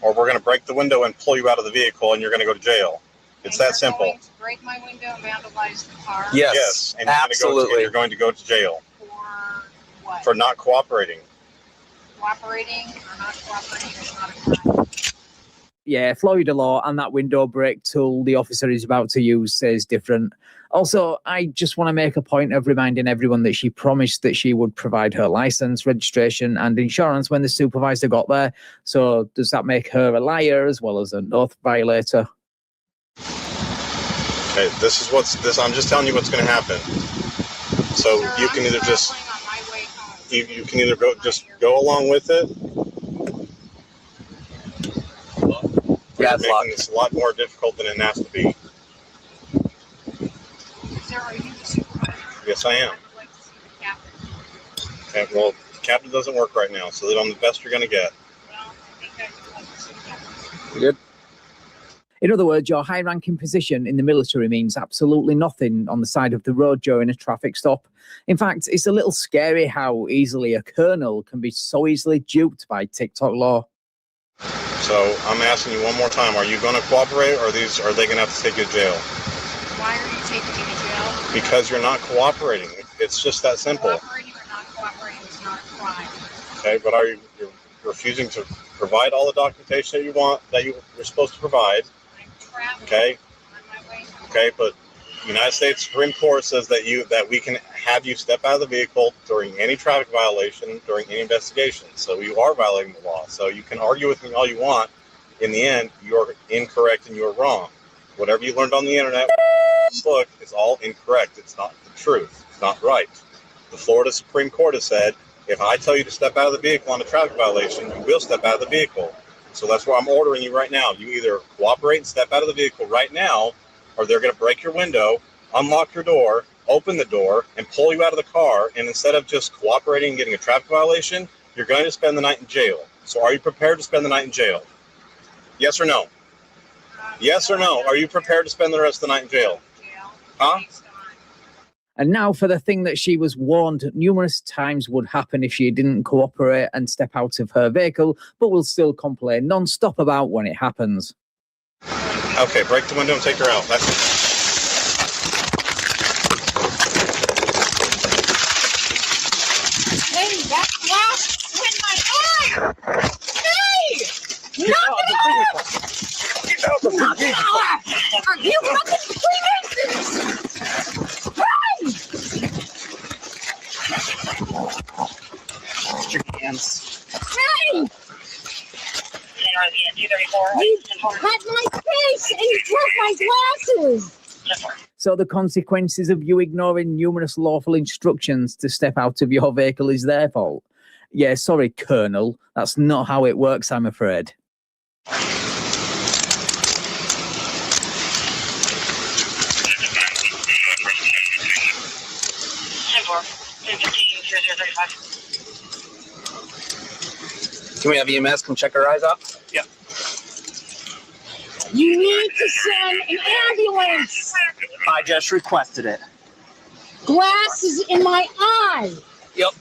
or we're going to break the window and pull you out of the vehicle and you're going to go to jail. It's that simple. Going to break my window and vandalize the car? Yes, And absolutely. you're going to go to jail For what? for not cooperating. Cooperating or not cooperating is not a crime. Yeah, Florida law and that window break tool the officer is about to use says different. Also, I just want to make a point of reminding everyone that she promised that she would provide her license, registration, and insurance when the supervisor got there. So does that make her a liar as well as an oath violator? Okay, I'm just telling you what's going to happen. So Sir, you can I'm either just traveling on my way home. you can either go along with it. Yeah, You're making this a lot more difficult than it has to be. Sir, are you the supervisor? Yes, I am. I would like to see the captain. Okay, well, the captain doesn't work right now, so I'm the best you're going to get. Well, I think I would like to see the captain. Good. In other words, your high-ranking position in the military means absolutely nothing on the side of the road during a traffic stop. In fact, it's a little scary how easily a colonel can be so easily duped by TikTok law. So I'm asking you one more time: are you going to cooperate, or are they going to have to take you to jail? Why are you taking me to jail? Because you're not cooperating. It's just that simple. Cooperating or not cooperating is not a crime. Okay, but you're refusing to provide all the documentation that you're supposed to provide? Okay. Okay, but the United States Supreme Court says that we can have you step out of the vehicle during any traffic violation, during any investigation. So you are violating the law. So you can argue with me all you want. In the end, you're incorrect and you're wrong. Whatever you learned on the internet, book is all incorrect. It's not the truth. It's not right. The Florida Supreme Court has said, if I tell you to step out of the vehicle on a traffic violation, you will step out of the vehicle. So that's why I'm ordering you right now. You either cooperate and step out of the vehicle right now, or they're going to break your window, unlock your door, open the door, and pull you out of the car. And instead of just cooperating and getting a traffic violation, you're going to spend the night in jail. So are you prepared to spend the night in jail? Yes or no? Yes or no? Are you prepared to spend the rest of the night in jail? Huh? And now for the thing that she was warned numerous times would happen if she didn't cooperate and step out of her vehicle, but will still complain non-stop about when it happens. Okay, break the window and take her out. Hey, that glass went my eye! Hey! Knock it off! Get out of the vehicle! Are you fucking Freemasons? Put your hands. Hey! You cut my face and you broke my glasses! So the consequences of you ignoring numerous lawful instructions to step out of your vehicle is their fault. Yeah, sorry, Colonel. That's not how it works, I'm afraid. Can we have EMS come check our eyes out? Yeah. You need to send an ambulance! I just requested it. Glass is in my eye! Yep.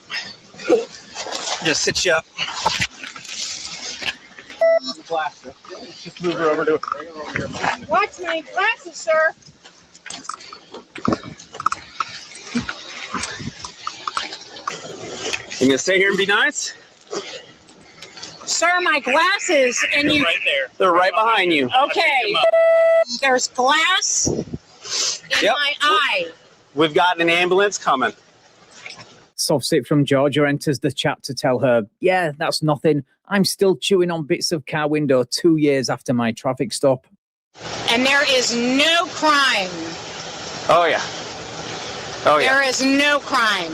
Just sit you up. Just move her over to it. Watch my glasses, sir! You gonna stay here and be nice? Sir, my glasses, and you... Right there. They're right behind you. Okay. There's glass in my eye. We've got an ambulance coming. Sofsit from Georgia enters the chat to tell her, yeah, that's nothing. I'm still chewing on bits of car window 2 years after my traffic stop. And there is no crime. Oh, yeah. Oh, yeah. There is no crime.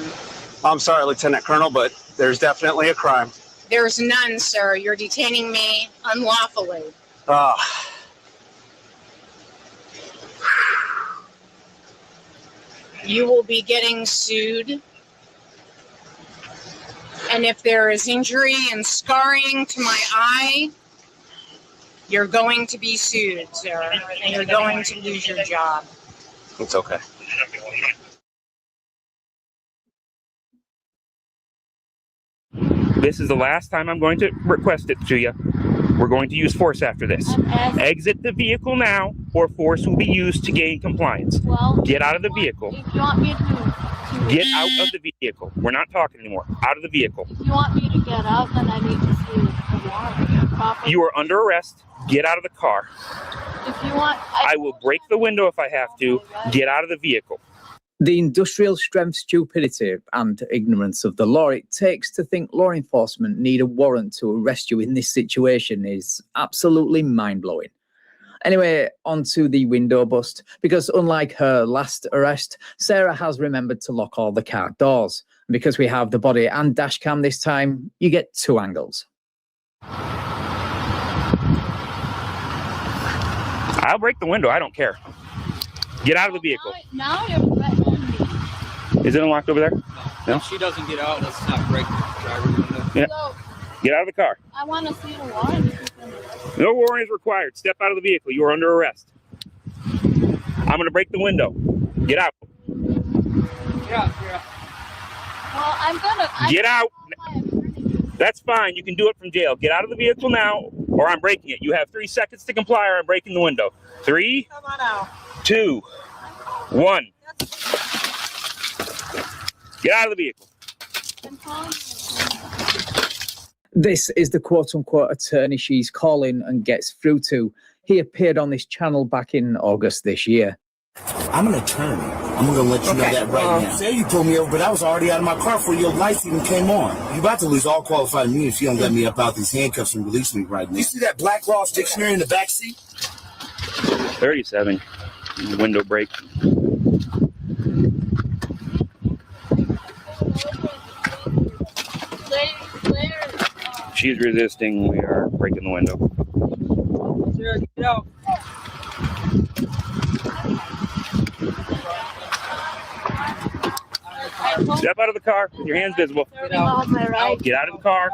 I'm sorry, Lieutenant Colonel, but there's definitely a crime. There's none, sir. You're detaining me unlawfully. You will be getting sued. And if there is injury and scarring to my eye, you're going to be sued, sir. And you're going to lose your job. It's okay. This is the last time I'm going to request it to you. We're going to use force after this. Exit the vehicle now, or force will be used to gain compliance. Well, get out of the vehicle. If you want me to Get out of the vehicle. We're not talking anymore. Out of the vehicle. if you want me to get out, then I need to see the warrant. You are under arrest. Get out of the car. If you want, I will break the window if I have to. Get out of the vehicle. The industrial strength stupidity and ignorance of the law it takes to think law enforcement need a warrant to arrest you in this situation is absolutely mind-blowing. Anyway, on to the window bust, because unlike her last arrest, Sarah has remembered to lock all the car doors. And because we have the body and dash cam this time, you get 2 angles. I'll break the window. I don't care. Get out of the vehicle. Now you're threatening me. Is it unlocked over there? No. If she doesn't get out, let's not break the driver's window. Yeah. So, Get out of the car. I want to see the warrant. No warrant is required. Step out of the vehicle. You are under arrest. I'm going to break the window. Get out. Yeah. Well, I'm gonna. Get out. That's fine. You can do it from jail. Get out of the vehicle now, or I'm breaking it. You have 3 seconds to comply, or I'm breaking the window. 3, 2, 1. Get out of the vehicle. This is the quote-unquote attorney she's calling and gets through to. He appeared on this channel back in August this year. I'm an attorney. I'm going to let you know that right now. Say you pulled me over, but I was already out of my car before your lights even came on. You're about to lose all qualified immunity if you don't let me up out these handcuffs and release me right now. You see that Black Law's dictionary in the back seat? 37. Window break. She's resisting. We are breaking the window. Sarah, get out. Step out of the car. Your hands visible. Get out of the car. Get out of the car.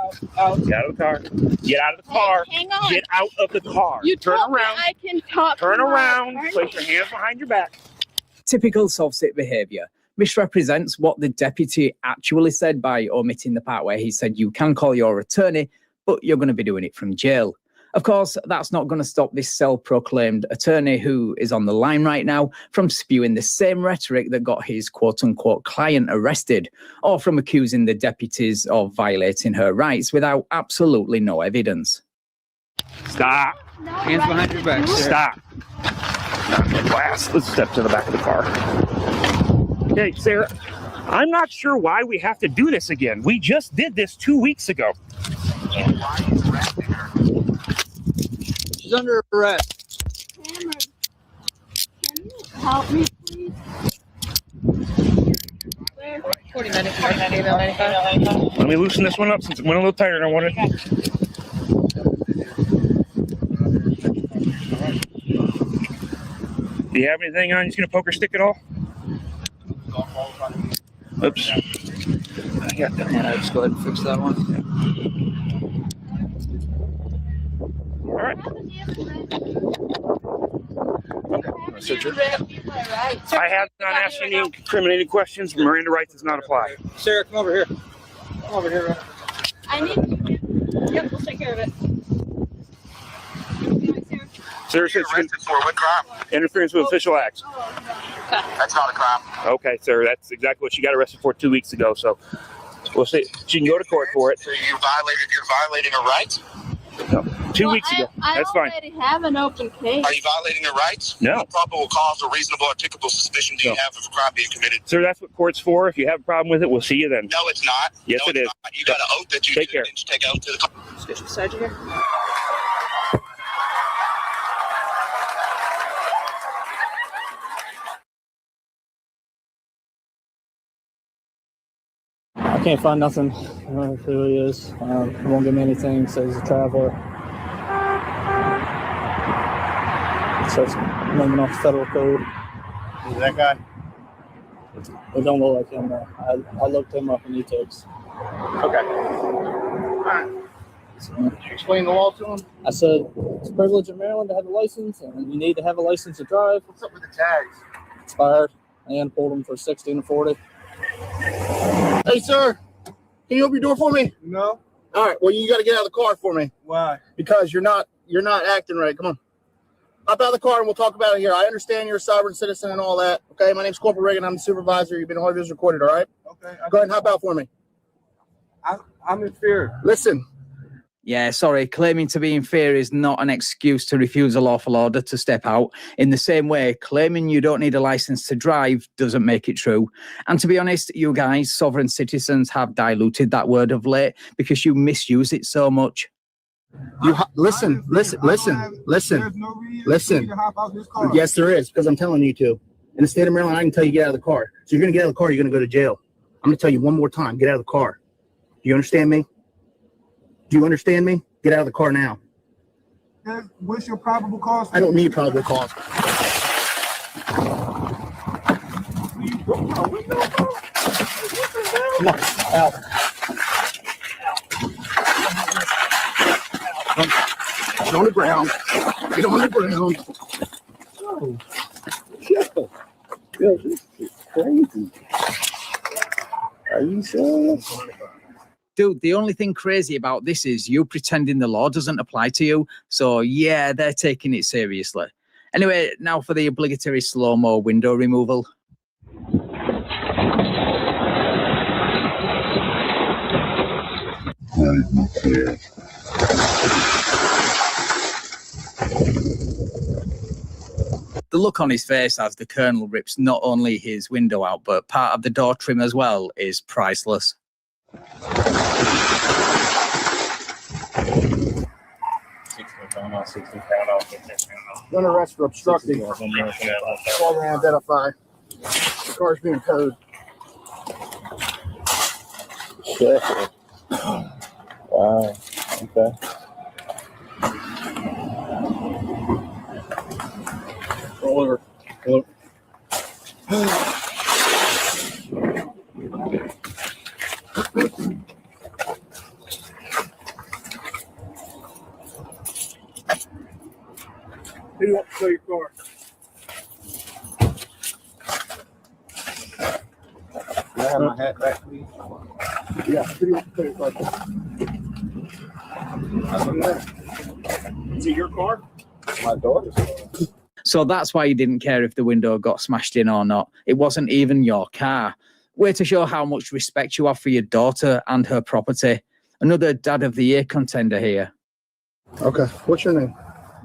Get out of the car. Get out of the car. Hang on. Get out of the car. You turn told me around. I can talk. Turn to my around. attorney. Place your hands behind your back. Typical soft-sit behaviour. Misrepresents what the deputy actually said by omitting the part where he said you can call your attorney, but you're going to be doing it from jail. Of course, that's not going to stop this self-proclaimed attorney, who is on the line right now, from spewing the same rhetoric that got his quote-unquote client arrested, or from accusing the deputies of violating her rights without absolutely no evidence. Stop. Hands behind your back. Stop. Not the glass. Let's step to the back of the car. Hey, Sarah, I'm not sure why we have to do this again. We just did this 2 weeks ago. She's under arrest. Cameron, can you help me, please? 40 minutes. Let me loosen this one up since it went a little tighter than I wanted. Do you have anything on? You just gonna poker stick at all? Oops. I got that. Yeah, just go ahead and fix that one. All right. I have not asked any incriminating questions. Miranda rights does not apply. Sarah, come over here. Come over here. I need. Yep, we'll take care of it. Sarah says For what crime? interference with official acts. That's not a crime. Okay, sir, that's exactly what she got arrested for 2 weeks ago. So we'll see. She can go to court for it. So you're violating her rights? No, 2 weeks ago. That's fine. I already have an open case. Are you violating her rights? No. What probable cause or reasonable articulable suspicion do you have of a crime being committed? Sir, that's what court's for. If you have a problem with it, we'll see you then. No, it's not. Yes, No, it it's is. not. You got an oath that you Take care. take out to the. Let's get you beside you here. I can't find nothing. I don't know who he is. He won't give me anything. Says he's a traveler. It says naming off federal code. Is that guy? It don't look like him though. I looked him up in e-tips. Okay. All right. Explain the law to him. I said it's a privilege in Maryland to have a license, and you need to have a license to drive. What's up with the tags? Expired, and pulled them for 16 and 40. Hey, sir. Can you open your door for me? No. All right. Well, you got to get out of the car for me. Why? Because you're not acting right. Come on. Hop out of the car and we'll talk about it here. I understand you're a sovereign citizen and all that. Okay. My name's Corporal Reagan. I'm the supervisor. You've been all of this recorded. All right. Okay. Go ahead and hop out for me. I'm in fear. Listen. Yeah, sorry, claiming to be in fear is not an excuse to refuse a lawful order to step out. In the same way, claiming you don't need a license to drive doesn't make it true. And to be honest, you guys, sovereign citizens, have diluted that word of late because you misuse it so much. Listen. Yes, there is, because I'm telling you to. In the state of Maryland, I can tell you get out of the car. So you're going to get out of the car, you're going to go to jail. I'm going to tell you one more time, get out of the car. Do you understand me? Do you understand me? Get out of the car now. What's your probable cause? I don't need probable cause. Come on, out. Get on the ground. Get on the ground. Oh, yo, this is crazy. Are you serious? Dude, the only thing crazy about this is you pretending the law doesn't apply to you. So yeah, they're taking it seriously. Anyway, now for the obligatory slow-mo window removal. The look on his face as the Colonel rips not only his window out, but part of the door trim as well is priceless. Run arrest for obstructing. Call and identify. The car's being towed. Shit. Wow. Okay. Roll over. Roll over. Who do you want to tow your car? Can I have my hat back, please? Yeah, who do you want to tow your car? Is it your car? My daughter's car. So that's why you didn't care if the window got smashed in or not. It wasn't even your car. Way to show how much respect you have for your daughter and her property. Another Dad of the Year contender here. Okay, what's your name?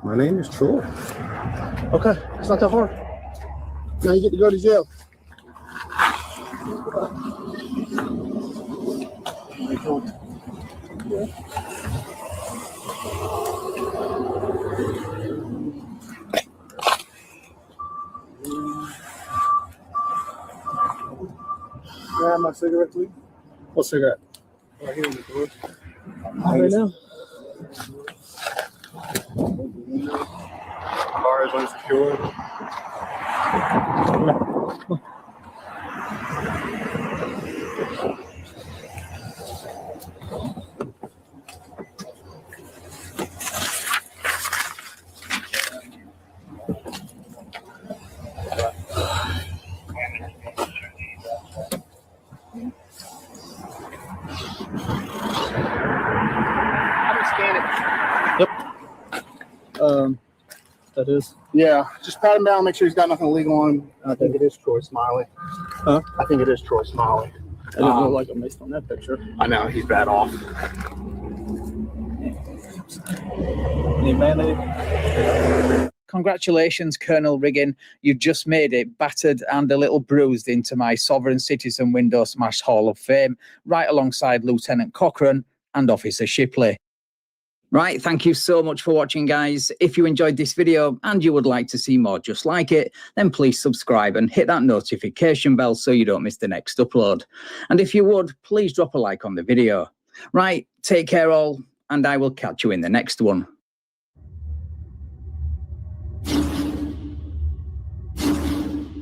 My name is Troy. Okay, it's not that hard. Now you get to go to jail. Can I have my cigarette, please? What cigarette? Right here in the door. Right now. Car is unsecured. That is. Yeah, just pat him down, make sure he's got nothing illegal on him. I think it is Troy Smiley. Huh? I think it is Troy Smiley. I didn't look like him based on that picture. I know, he's bad off. Any mayonnaise? Congratulations, Colonel Riggin. You've just made it battered and a little bruised into my Sovereign Citizen Window Smash Hall of Fame, right alongside Lieutenant Cochrane and Officer Shipley. Right, thank you so much for watching, guys. If you enjoyed this video and you would like to see more just like it, then please subscribe and hit that notification bell so you don't miss the next upload. And if you would, please drop a like on the video. Right, take care all, and I will catch you in the next one.